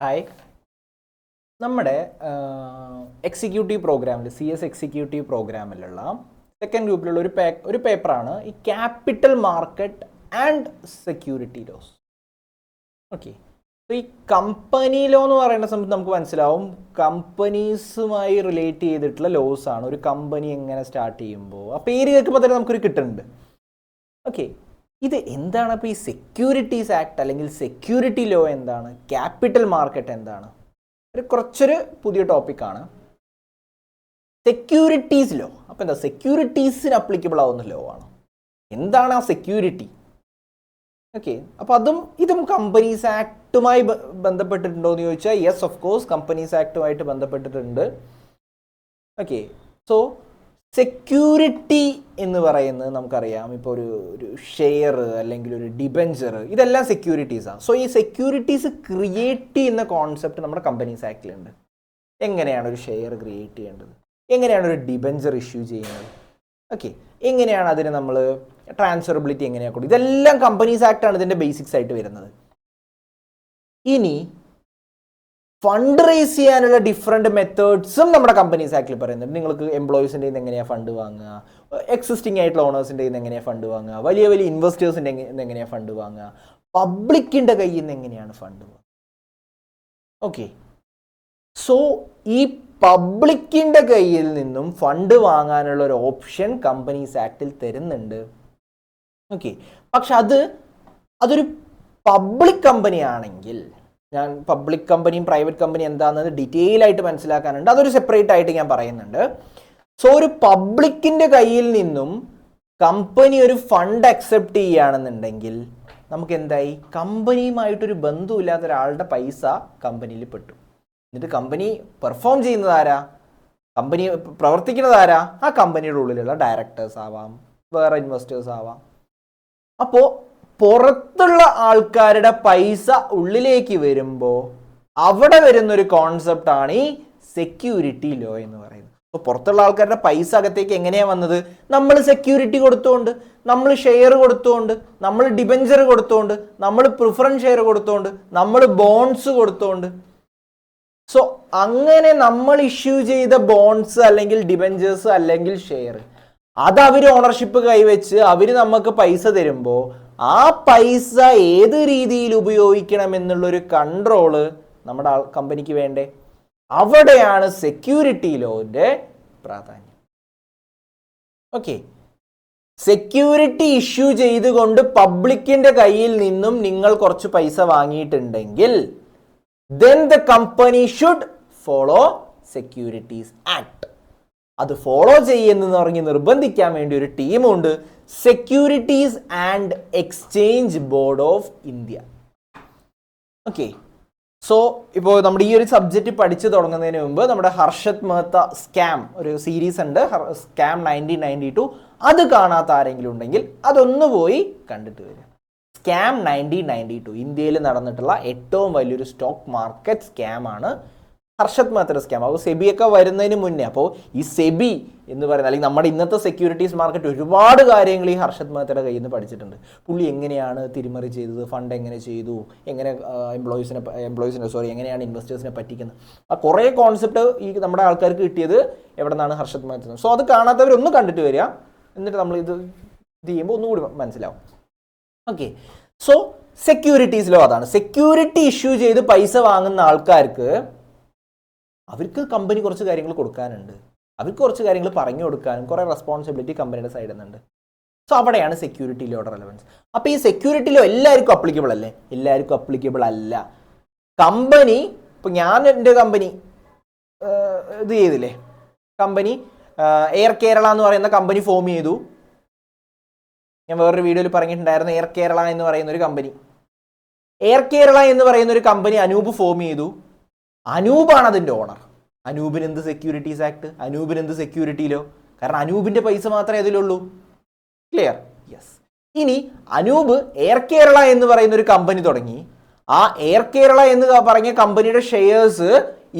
Hi, നമ്മുടെ executive പ്രോഗ്രാമിൽ CS executive പ്രോഗ്രാമിലുള്ള second ഗ്രൂപ്പിലുള്ള ഒരു പേപ്പറാണ് ഈ capital market and security laws. Okay, അപ്പോൾ ഈ കമ്പനി ലോ എന്ന് പറയുന്ന സമയത്ത് നമുക്ക് മനസ്സിലാവും കമ്പനീസുമായി റിലേറ്റ് ചെയ്തിട്ടുള്ള ലോസ് ആണ്. ഒരു കമ്പനി എങ്ങനെ സ്റ്റാർട്ട് ചെയ്യുമ്പോൾ ആ പേര് കേൾക്കുമ്പോൾ തന്നെ നമുക്കൊരു കിട്ടുന്നുണ്ട്. ഓക്കെ, ഇത് എന്താണ്? അപ്പോൾ ഈ സെക്യൂരിറ്റീസ് ആക്ട് അല്ലെങ്കിൽ സെക്യൂരിറ്റി ലോ എന്താണ്, ക്യാപിറ്റൽ മാർക്കറ്റ് എന്താണ്, കുറച്ചൊരു പുതിയ ടോപ്പിക്കാണ് സെക്യൂരിറ്റീസ് ലോ. അപ്പോൾ എന്താ, സെക്യൂരിറ്റീസിന് അപ്ലിക്കബിൾ ആവുന്ന ലോ ആണ്. എന്താണ് ആ സെക്യൂരിറ്റി? ഓക്കെ, അപ്പോൾ ഇതും കമ്പനീസ് ആക്ടുമായി ബന്ധപ്പെട്ടിട്ടുണ്ടോ എന്ന് ചോദിച്ചാൽ യെസ്, ഓഫ് കോഴ്സ് കമ്പനീസ് ആക്ടുമായിട്ട് ബന്ധപ്പെട്ടിട്ടുണ്ട്. ഓക്കെ, സോ സെക്യൂരിറ്റി എന്ന് പറയുന്നത് നമുക്കറിയാം, ഇപ്പോൾ ഒരു ഷെയർ അല്ലെങ്കിൽ ഒരു ഡിബെഞ്ചർ, ഇതെല്ലാം സെക്യൂരിറ്റീസാണ്. സോ ഈ സെക്യൂരിറ്റീസ് ക്രിയേറ്റ് ചെയ്യുന്ന കോൺസെപ്റ്റ് നമ്മുടെ കമ്പനീസ് ആക്ടിലുണ്ട്. എങ്ങനെയാണ് ഒരു ഷെയർ ക്രിയേറ്റ് ചെയ്യേണ്ടത്, എങ്ങനെയാണ് ഒരു ഡിബെഞ്ചർ ഇഷ്യൂ ചെയ്യുന്നത്, ഓക്കെ, എങ്ങനെയാണ് അതിന് നമ്മൾ ട്രാൻസ്ഫറബിലിറ്റി എങ്ങനെയാണ് കൊടുക്കുക, ഇതെല്ലാം കമ്പനീസ് ആക്ടാണ് ഇതിൻ്റെ ബേസിക്സ് ആയിട്ട് വരുന്നത്. ഇനി ഫണ്ട് റേസ് ചെയ്യാനുള്ള ഡിഫറെൻറ്റ് മെത്തേഡ്സും നമ്മുടെ കമ്പനീസ് ആക്ടിൽ പറയുന്നുണ്ട്. നിങ്ങൾക്ക് എംപ്ലോയീസിൻ്റെ നിന്ന് എങ്ങനെയാണ് ഫണ്ട് വാങ്ങുക, എക്സിസ്റ്റിംഗ് ആയിട്ടുള്ള ഓണേഴ്സിൻ്റെ നിന്ന് എങ്ങനെയാണ് ഫണ്ട് വാങ്ങുക, വലിയ വലിയ ഇൻവെസ്റ്റേഴ്സിൻ്റെ നിന്ന് എങ്ങനെയാണ് ഫണ്ട് വാങ്ങുക, പബ്ലിക്കിൻ്റെ കയ്യിൽ നിന്ന് എങ്ങനെയാണ് ഫണ്ട് വാങ്ങുക. ഓക്കെ, സോ ഈ പബ്ലിക്കിൻ്റെ കയ്യിൽ നിന്നും ഫണ്ട് വാങ്ങാനുള്ള ഒരു ഓപ്ഷൻ കമ്പനീസ് ആക്ടിൽ തരുന്നുണ്ട്. ഓക്കെ, പക്ഷെ അതൊരു പബ്ലിക് കമ്പനി ആണെങ്കിൽ, ഞാൻ പബ്ലിക് കമ്പനിയും പ്രൈവറ്റ് കമ്പനി എന്താണെന്നത് ഡീറ്റെയിൽ ആയിട്ട് മനസ്സിലാക്കാനുണ്ട്, അതൊരു സെപ്പറേറ്റ് ആയിട്ട് ഞാൻ പറയുന്നുണ്ട്. സോ ഒരു പബ്ലിക്കിൻ്റെ കയ്യിൽ നിന്നും കമ്പനി ഒരു ഫണ്ട് അക്സെപ്റ്റ് ചെയ്യുകയാണെന്നുണ്ടെങ്കിൽ നമുക്ക് എന്തായി, കമ്പനിയുമായിട്ടൊരു ബന്ധമില്ലാത്ത ഒരാളുടെ പൈസ കമ്പനിയിൽ പെട്ടു. എന്നിട്ട് കമ്പനി പെർഫോം ചെയ്യുന്നത് ആരാ, കമ്പനി പ്രവർത്തിക്കുന്നത് ആരാ, ആ കമ്പനിയുടെ ഉള്ളിലുള്ള ഡയറക്ടേഴ്സ് ആവാം, വേറെ ഇൻവെസ്റ്റേഴ്സ് ആവാം. അപ്പോൾ പുറത്തുള്ള ആൾക്കാരുടെ പൈസ ഉള്ളിലേക്ക് വരുമ്പോൾ അവിടെ വരുന്നൊരു കോൺസെപ്റ്റാണ് ഈ സെക്യൂരിറ്റി ലോ എന്ന് പറയുന്നത്. അപ്പോൾ പുറത്തുള്ള ആൾക്കാരുടെ പൈസ അകത്തേക്ക് എങ്ങനെയാണ് വന്നത്, നമ്മൾ സെക്യൂരിറ്റി കൊടുത്തുകൊണ്ട്, നമ്മൾ ഷെയർ കൊടുത്തുകൊണ്ട്, നമ്മൾ ഡിബെഞ്ചർ കൊടുത്തുകൊണ്ട്, നമ്മൾ പ്രിഫറൻസ് ഷെയർ കൊടുത്തുകൊണ്ട്, നമ്മൾ ബോൺസ് കൊടുത്തുകൊണ്ട്. സോ അങ്ങനെ നമ്മൾ ഇഷ്യൂ ചെയ്ത ബോൺസ് അല്ലെങ്കിൽ ഡിബെഞ്ചേഴ്സ് അല്ലെങ്കിൽ ഷെയർ, അത് അവർ ഓണർഷിപ്പ് കൈവച്ച് അവർ നമുക്ക് പൈസ തരുമ്പോൾ ആ പൈസ ഏത് രീതിയിൽ ഉപയോഗിക്കണം എന്നുള്ളൊരു കൺട്രോള് നമ്മുടെ കമ്പനിക്ക് വേണ്ടേ. അവിടെയാണ് സെക്യൂരിറ്റി ലോന്റെ പ്രാധാന്യം. ഓക്കെ, സെക്യൂരിറ്റി ഇഷ്യൂ ചെയ്തുകൊണ്ട് പബ്ലിക്കിന്റെ കയ്യിൽ നിന്നും നിങ്ങൾ കുറച്ച് പൈസ വാങ്ങിയിട്ടുണ്ടെങ്കിൽ then the company should follow Securities Act. അത് ഫോളോ ചെയ്യുന്നു പറഞ്ഞ് നിർബന്ധിക്കാൻ വേണ്ടി ഒരു ടീമുണ്ട്, securities and exchange board of India. Okay, so ഇപ്പോൾ നമ്മുടെ ഈ ഒരു സബ്ജക്റ്റ് പഠിച്ചു തുടങ്ങുന്നതിന് മുമ്പ് നമ്മുടെ ഹർഷത് മെഹ്ത്ത സ്കാം ഒരു സീരീസ് ഉണ്ട്, സ്കാം 1992. അത് കാണാത്ത ആരെങ്കിലും ഉണ്ടെങ്കിൽ അതൊന്ന് പോയി കണ്ടിട്ട് വരിക. സ്കാം 1992 ഇന്ത്യയിൽ നടന്നിട്ടുള്ള ഏറ്റവും വലിയൊരു സ്റ്റോക്ക് മാർക്കറ്റ് സ്കാമാണ് ഹർഷത് മെഹ്ത്തയുടെ സ്കാം. അപ്പോൾ സെബിയൊക്കെ വരുന്നതിന് മുന്നേ, അപ്പോൾ ഈ സെബി എന്ന് പറയുന്നത് അല്ലെങ്കിൽ നമ്മുടെ ഇന്നത്തെ സെക്യൂരിറ്റീസ് മാർക്കറ്റ് ഒരുപാട് കാര്യങ്ങൾ ഈ ഹർഷത് മെഹ്ത്തയുടെ കയ്യിൽ നിന്ന് പഠിച്ചിട്ടുണ്ട്. പുള്ളി എങ്ങനെയാണ് തിരിമറി ചെയ്തത്, ഫണ്ട് എങ്ങനെ ചെയ്തു, എങ്ങനെ എങ്ങനെയാണ് ഇൻവെസ്റ്റേഴ്സിനെ പറ്റിക്കുന്നത്, ആ കുറേ കോൺസെപ്റ്റ് ഈ നമ്മുടെ ആൾക്കാർക്ക് കിട്ടിയത് എവിടെ നിന്നാണ്, ഹർഷത് മെഹ്ത്ത. സോ അത് കാണാത്തവരൊന്ന് കണ്ടിട്ട് വരിക, എന്നിട്ട് നമ്മൾ ഇത് ചെയ്യുമ്പോൾ ഒന്നുകൂടി മനസ്സിലാവും. ഓക്കെ, സോ സെക്യൂരിറ്റീസ് ലോ അതാണ്. സെക്യൂരിറ്റി ഇഷ്യൂ ചെയ്ത് പൈസ വാങ്ങുന്ന ആൾക്കാർക്ക് അവർക്ക് കമ്പനി കുറച്ച് കാര്യങ്ങൾ കൊടുക്കാനുണ്ട്, അവർക്ക് കുറച്ച് കാര്യങ്ങൾ പറഞ്ഞു കൊടുക്കാനും കുറേ റെസ്പോൺസിബിലിറ്റി കമ്പനിയുടെ സൈഡിൽ നിന്നുണ്ട്. സോ അവിടെയാണ് സെക്യൂരിറ്റി ലോയുടെ റെലവൻസ്. അപ്പോൾ ഈ സെക്യൂരിറ്റി ലോ എല്ലാവർക്കും അപ്ലിക്കബിൾ അല്ലേ? എല്ലാവർക്കും അപ്ലിക്കബിൾ അല്ല. കമ്പനി, ഇപ്പോൾ ഞാൻ എൻ്റെ കമ്പനി ഇത് ചെയ്തില്ലേ, കമ്പനി എയർ കേരള എന്ന് പറയുന്ന കമ്പനി ഫോം ചെയ്തു. ഞാൻ വേറൊരു വീഡിയോയിൽ പറഞ്ഞിട്ടുണ്ടായിരുന്നു, എയർ കേരള എന്ന് പറയുന്ന ഒരു കമ്പനി, എയർ കേരള എന്ന് പറയുന്ന ഒരു കമ്പനി അനൂപ് ഫോം ചെയ്തു. അനൂപാണ് അതിൻ്റെ ഓണർ. അനൂപിന് എന്ത് സെക്യൂരിറ്റീസ് ആക്ട്, അനൂപിന് എന്ത് സെക്യൂരിറ്റി ലോ? കാരണം അനൂപിൻ്റെ പൈസ മാത്രമേ അതിലുള്ളൂ. ക്ലിയർ? യെസ്. ഇനി അനൂപ് എയർ കേരള എന്ന് പറയുന്ന ഒരു കമ്പനി തുടങ്ങി. ആ എയർ കേരള എന്ന് പറഞ്ഞ കമ്പനിയുടെ ഷെയർസ്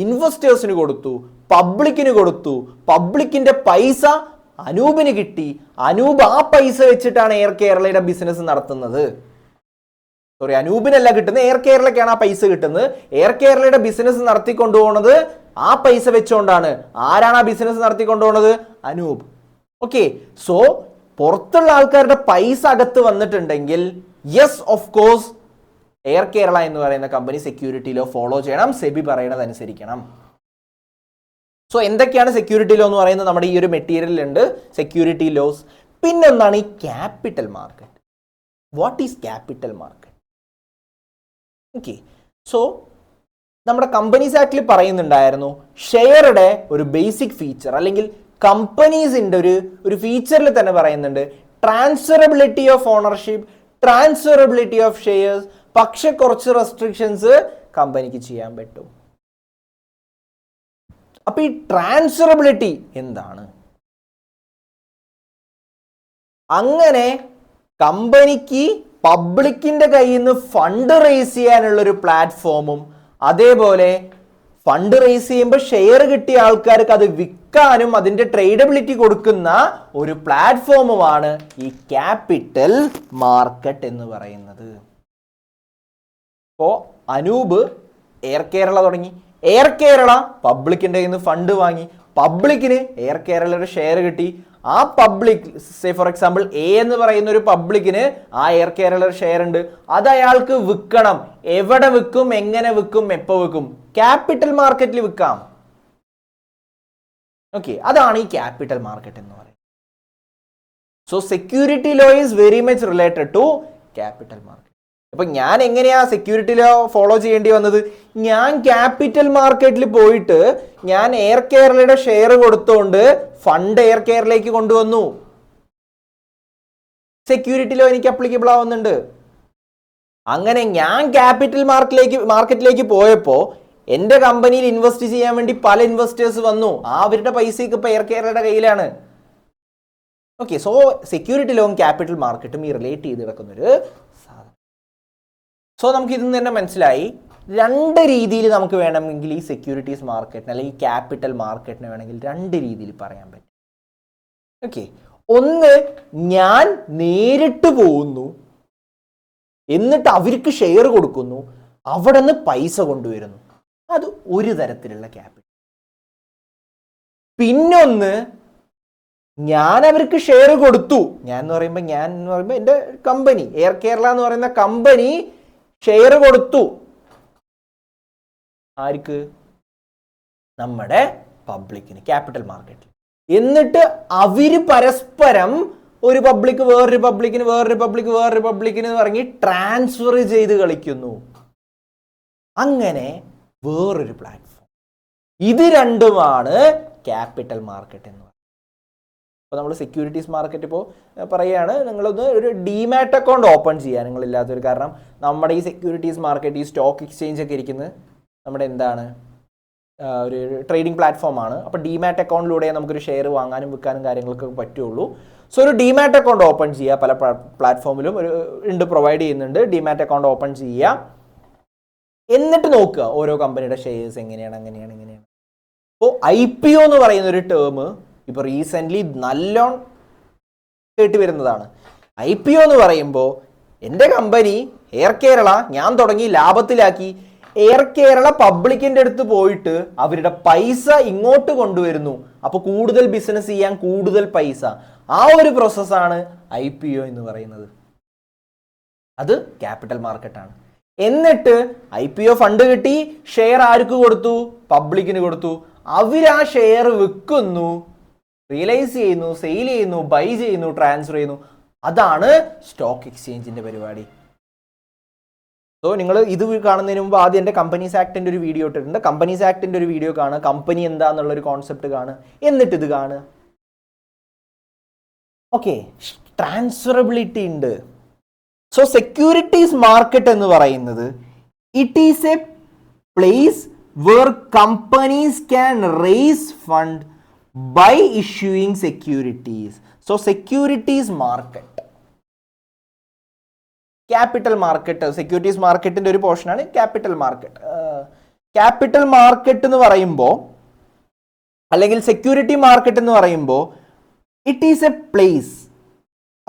ഇൻവെസ്റ്റേഴ്സിന് കൊടുത്തു, പബ്ലിക്കിന് കൊടുത്തു, പബ്ലിക്കിൻ്റെ പൈസ അനൂപിന് കിട്ടി. അനൂപ് ആ പൈസ വെച്ചിട്ടാണ് എയർ കേരളയുടെ ബിസിനസ് നടത്തുന്നത്. സോറി, അനൂപിനല്ല കിട്ടുന്നത്, എയർ കേരളയ്ക്കാണ് ആ പൈസ കിട്ടുന്നത്. എയർ കേരളയുടെ ബിസിനസ് നടത്തിക്കൊണ്ടുപോകുന്നത് ആ പൈസ വെച്ചുകൊണ്ടാണ്. ആരാണ് ആ ബിസിനസ് നടത്തിക്കൊണ്ടുപോകുന്നത്? അനൂപ്. ഓക്കെ, സോ പുറത്തുള്ള ആൾക്കാരുടെ പൈസ അകത്ത് വന്നിട്ടുണ്ടെങ്കിൽ yes of course air Kerala എന്ന് പറയുന്ന കമ്പനി സെക്യൂരിറ്റി ലോ ഫോളോ ചെയ്യണം, സെബി പറയുന്നത് അനുസരിക്കണം. സോ എന്തൊക്കെയാണ് സെക്യൂരിറ്റി ലോ എന്ന് പറയുന്നത്? നമ്മുടെ ഈ ഒരു മെറ്റീരിയലുണ്ട് സെക്യൂരിറ്റി ലോസ്. പിന്നൊന്നാണ് ഈ capital market. What is capital market? Okay, so നമ്മുടെ കമ്പനീസ് ആക്ടിൽ പറയുന്നുണ്ടായിരുന്നു ഷെയറുടെ ഒരു ബേസിക് ഫീച്ചർ അല്ലെങ്കിൽ കമ്പനീസിന്റെ ഒരു ഫീച്ചറിൽ തന്നെ പറയുന്നുണ്ട് transferability of ownership, transferability of shares. പക്ഷെ കുറച്ച് റെസ്ട്രിക്ഷൻസ് കമ്പനിക്ക് ചെയ്യാൻ പറ്റും. അപ്പൊ ഈ ട്രാൻസ്ഫറബിലിറ്റി എന്താണ്? അങ്ങനെ കമ്പനിക്ക് പബ്ലിക്കിന്റെ കയ്യിൽ നിന്ന് ഫണ്ട് റേസ് ചെയ്യാനുള്ള ഒരു പ്ലാറ്റ്ഫോമും, അതേപോലെ ഫണ്ട് റേസ് ചെയ്യുമ്പോൾ ഷെയർ കിട്ടിയ ആൾക്കാർക്ക് അത് വിൽക്കാനും അതിന്റെ ട്രേഡബിലിറ്റി കൊടുക്കുന്ന ഒരു പ്ലാറ്റ്ഫോമുമാണ് ഈ ക്യാപിറ്റൽ മാർക്കറ്റ് എന്ന് പറയുന്നത്. അപ്പോൾ അനൂപ് എയർ കേരള തുടങ്ങി. എയർ കേരള പബ്ലിക്കിന്റെ കയ്യിൽ നിന്ന് ഫണ്ട് വാങ്ങി, പബ്ലിക്കിന് എയർ കേരളയുടെ ഷെയർ കിട്ടി. ആ public, say for example A എന്ന് പറയുന്ന ഒരു പബ്ലിക്കിന് ആ എയർ കേരളയുടെ ഷെയർ ഉണ്ട്. അത് അയാൾക്ക് വിൽക്കണം. എവിടെ വിൽക്കും, എങ്ങനെ വിൽക്കും, എപ്പോൾ വിൽക്കും? ക്യാപിറ്റൽ മാർക്കറ്റിൽ വിൽക്കാം. ഓക്കെ, അതാണ് ഈ ക്യാപിറ്റൽ മാർക്കറ്റ് എന്ന് പറയുന്നത്. So security law is very much related to capital market. അപ്പൊ ഞാൻ എങ്ങനെയാ സെക്യൂരിറ്റി ലോ ഫോളോ ചെയ്യേണ്ടി വന്നത്? ഞാൻ ക്യാപിറ്റൽ മാർക്കറ്റിൽ പോയിട്ട് ഞാൻ എയർ കേരളയുടെ ഷെയർ കൊടുത്തുകൊണ്ട് ഫണ്ട് എയർ കേരളയിലേക്ക് കൊണ്ടുവന്നു. സെക്യൂരിറ്റി ലോ എനിക്ക് അപ്ലിക്കബിൾ ആവുന്നുണ്ട്. അങ്ങനെ ഞാൻ ക്യാപിറ്റൽ മാർക്കറ്റിലേക്ക് പോയപ്പോ എന്റെ കമ്പനിയിൽ ഇൻവെസ്റ്റ് ചെയ്യാൻ വേണ്ടി പല ഇൻവെസ്റ്റേഴ്സ് വന്നു. അവരുടെ പൈസയൊക്കെ ഇപ്പൊ എയർ കേരളയുടെ കയ്യിലാണ്. ഓക്കെ, സോ സെക്യൂരിറ്റി ലോയും ക്യാപിറ്റൽ മാർക്കറ്റും ഈ റിലേറ്റ് ചെയ്ത് കിടക്കുന്നൊരു സാധനം. സോ നമുക്ക് ഇതിൽ നിന്ന് തന്നെ മനസ്സിലായി രണ്ട് രീതിയിൽ നമുക്ക് വേണമെങ്കിൽ ഈ സെക്യൂരിറ്റീസ് മാർക്കറ്റിന് അല്ലെങ്കിൽ ക്യാപിറ്റൽ മാർക്കറ്റിനെ വേണമെങ്കിൽ രണ്ട് രീതിയിൽ പറയാൻ പറ്റും. ഓക്കെ, ഒന്ന്, ഞാൻ നേരിട്ട് പോകുന്നു, എന്നിട്ട് അവർക്ക് ഷെയർ കൊടുക്കുന്നു, അവിടെ നിന്ന് പൈസ കൊണ്ടുവരുന്നു. അത് ഒരു തരത്തിലുള്ള ക്യാപിറ്റൽ. പിന്നൊന്ന്, ഞാൻ അവർക്ക് ഷെയർ കൊടുത്തു. ഞാൻ എന്ന് പറയുമ്പോൾ എൻ്റെ കമ്പനി എയർ കേരള എന്ന് പറയുന്ന കമ്പനി ഷെയർ കൊടുത്തു. ആർക്ക്? നമ്മുടെ പബ്ലിക്കിന്, ക്യാപിറ്റൽ മാർക്കറ്റിൽ. എന്നിട്ട് അവര് പരസ്പരം ഒരു പബ്ലിക് വേറൊരു പബ്ലിക്കിന്, വേറൊരു പബ്ലിക് വേറൊരു പബ്ലിക്കിന് പറഞ്ഞ് ട്രാൻസ്ഫർ ചെയ്ത് കളിക്കുന്നു. അങ്ങനെ വേറൊരു പ്ലാറ്റ്ഫോം. ഇത് രണ്ടുമാണ് ക്യാപിറ്റൽ മാർക്കറ്റ് എന്ന് പറയുന്നത്. അപ്പോൾ നമ്മൾ സെക്യൂരിറ്റീസ് മാർക്കറ്റ് ഇപ്പോൾ പറയുകയാണ്, നിങ്ങളൊന്ന് ഒരു ഡിമാറ്റ് അക്കൗണ്ട് ഓപ്പൺ ചെയ്യുക നിങ്ങളില്ലാത്തൊരു. കാരണം നമ്മുടെ ഈ സെക്യൂരിറ്റീസ് മാർക്കറ്റ്, ഈ സ്റ്റോക്ക് എക്സ്ചേഞ്ച് ഒക്കെ ഇരിക്കുന്നത് നമ്മുടെ എന്താണ്, ഒരു ട്രേഡിംഗ് പ്ലാറ്റ്ഫോമാണ്. അപ്പോൾ ഡിമാറ്റ് അക്കൗണ്ടിലൂടെ നമുക്കൊരു ഷെയർ വാങ്ങാനും വിൽക്കാനും കാര്യങ്ങളൊക്കെ പറ്റുള്ളൂ. സോ ഒരു ഡിമാറ്റ് അക്കൗണ്ട് ഓപ്പൺ ചെയ്യുക. പല പ്ലാറ്റ്ഫോമിലും പ്രൊവൈഡ് ചെയ്യുന്നുണ്ട്. ഡിമാറ്റ് അക്കൗണ്ട് ഓപ്പൺ ചെയ്യുക, എന്നിട്ട് നോക്കുക ഓരോ കമ്പനിയുടെ ഷെയർസ് എങ്ങനെയാണ്. അപ്പോൾ IPO എന്ന് പറയുന്ന ഒരു ടേം ഇപ്പോൾ റീസെൻ്റ്ലി നല്ലോണം കേട്ട് വരുന്നതാണ്. IPO എന്ന് പറയുമ്പോൾ എൻ്റെ കമ്പനി എയർ കേരള ഞാൻ തുടങ്ങി ലാഭത്തിലാക്കി, എയർ കേരള പബ്ലിക്കിൻ്റെ അടുത്ത് പോയിട്ട് അവരുടെ പൈസ ഇങ്ങോട്ട് കൊണ്ടുവരുന്നു. അപ്പോൾ കൂടുതൽ ബിസിനസ് ചെയ്യാൻ കൂടുതൽ പൈസ. ആ ഒരു പ്രോസസ്സാണ് IPO എന്ന് പറയുന്നത്. അത് ക്യാപിറ്റൽ മാർക്കറ്റാണ്. എന്നിട്ട് IPO ഫണ്ട് കിട്ടി, ഷെയർ ആർക്ക് കൊടുത്തു? പബ്ലിക്കിന് കൊടുത്തു. അവരാ ഷെയർ വിൽക്കുന്നു, റിയലൈസ് ചെയ്യുന്നു, സെയിൽ ചെയ്യുന്നു, ബൈ ചെയ്യുന്നു, ട്രാൻസ്ഫർ ചെയ്യുന്നു. അതാണ് സ്റ്റോക്ക് എക്സ്ചേഞ്ചിന്റെ പരിപാടി. സോ നിങ്ങൾ ഇത് കാണുന്നതിന് മുമ്പ് ആദ്യം എൻ്റെ കമ്പനീസ് ആക്ടിൻ്റെ ഒരു വീഡിയോ ഇട്ടിട്ടുണ്ട്. കമ്പനീസ് ആക്ടിൻ്റെ ഒരു വീഡിയോ കാണുക, കമ്പനി എന്താന്നുള്ളൊരു കോൺസെപ്റ്റ് കാണുക, എന്നിട്ട് ഇത് കാണുക. ഓക്കെ, ട്രാൻസ്ഫറബിലിറ്റി ഉണ്ട്. സോ സെക്യൂരിറ്റീസ് മാർക്കറ്റ് എന്ന് പറയുന്നത് it is a place where companies can raise fund by issuing securities. So securities market, capital market, securities മാർക്കറ്റിന്റെ ഒരു പോർഷനാണ് ക്യാപിറ്റൽ മാർക്കറ്റ്. ക്യാപിറ്റൽ മാർക്കറ്റ് എന്ന് പറയുമ്പോൾ അല്ലെങ്കിൽ സെക്യൂരിറ്റി മാർക്കറ്റ് എന്ന് പറയുമ്പോൾ ഇറ്റ് ഈസ് എ പ്ലേസ്.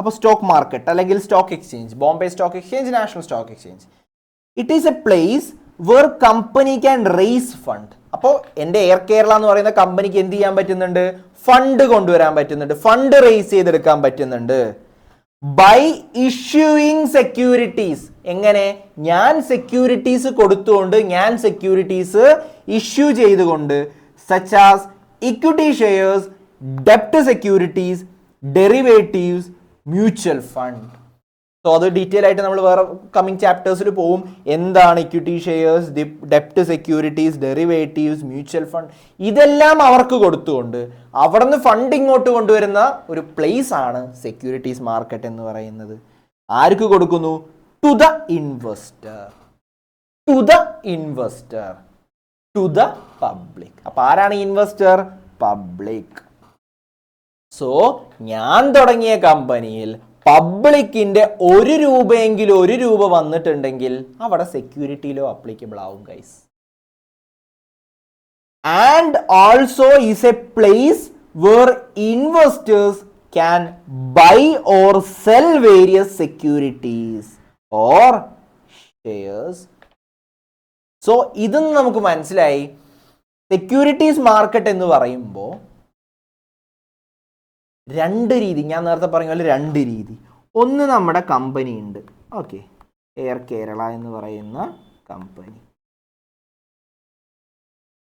അപ്പോൾ സ്റ്റോക്ക് മാർക്കറ്റ് അല്ലെങ്കിൽ stock exchange, Bombay stock exchange, national stock exchange, it is a place where company can raise fund. അപ്പോൾ എൻ്റെ എയർ കേരള എന്ന് പറയുന്ന കമ്പനിക്ക് എന്ത് ചെയ്യാൻ പറ്റുന്നുണ്ട്? ഫണ്ട് കൊണ്ടുവരാൻ പറ്റുന്നുണ്ട്, ഫണ്ട് റേസ് ചെയ്തെടുക്കാൻ പറ്റുന്നുണ്ട്. By issuing securities. എങ്ങനെ? ഞാൻ സെക്യൂരിറ്റീസ് കൊടുത്തുകൊണ്ട്, ഞാൻ സെക്യൂരിറ്റീസ് ഇഷ്യൂ ചെയ്തുകൊണ്ട്, സച്ച് ആസ് ഇക്വിറ്റി ഷെയർസ്, ഡെപ്റ്റ് securities, derivatives, mutual fund. So അത് ഡീറ്റെയിൽ ആയിട്ട് നമ്മൾ വേറെ കമ്മിങ് ചാപ്റ്റേഴ്സിൽ പോവും. എന്താണ് ഇക്വിറ്റി ഷെയർസ്, ഡെപ്റ്റ് സെക്യൂരിറ്റീസ്, ഡെറിവേറ്റീവ്സ്, മ്യൂച്വൽ ഫണ്ട്, ഇതെല്ലാം അവർക്ക് കൊടുത്തുകൊണ്ട് അവിടെ നിന്ന് ഫണ്ട് ഇങ്ങോട്ട് കൊണ്ടുവരുന്ന ഒരു പ്ലേസ് ആണ് സെക്യൂരിറ്റീസ് മാർക്കറ്റ് എന്ന് പറയുന്നത്. ആർക്ക് കൊടുക്കുന്നു? To the investor, to the investor, to the public. അപ്പൊ ആരാണ് ഇൻവെസ്റ്റർ? പബ്ലിക്. സോ ഞാൻ തുടങ്ങിയ കമ്പനിയിൽ പബ്ലിക്കിന്റെ 1 രൂപയെങ്കിലും 1 രൂപ വന്നിട്ടുണ്ടെങ്കിൽ അവിടെ സെക്യൂരിറ്റി ലോ അപ്ലിക്കബിൾ ആവും guys. And also is a place where investors can buy or sell various securities or shares. So ഇതൊന്നും നമുക്ക് മനസ്സിലായി. സെക്യൂരിറ്റീസ് മാർക്കറ്റ് എന്ന് പറയുമ്പോൾ 2 രീതി, ഞാൻ നേരത്തെ പറഞ്ഞ പോലെ 2 രീതി. ഒന്ന്, നമ്മുടെ കമ്പനി ഉണ്ട്, ഓക്കെ, എയർ കേരള എന്ന് പറയുന്ന കമ്പനി.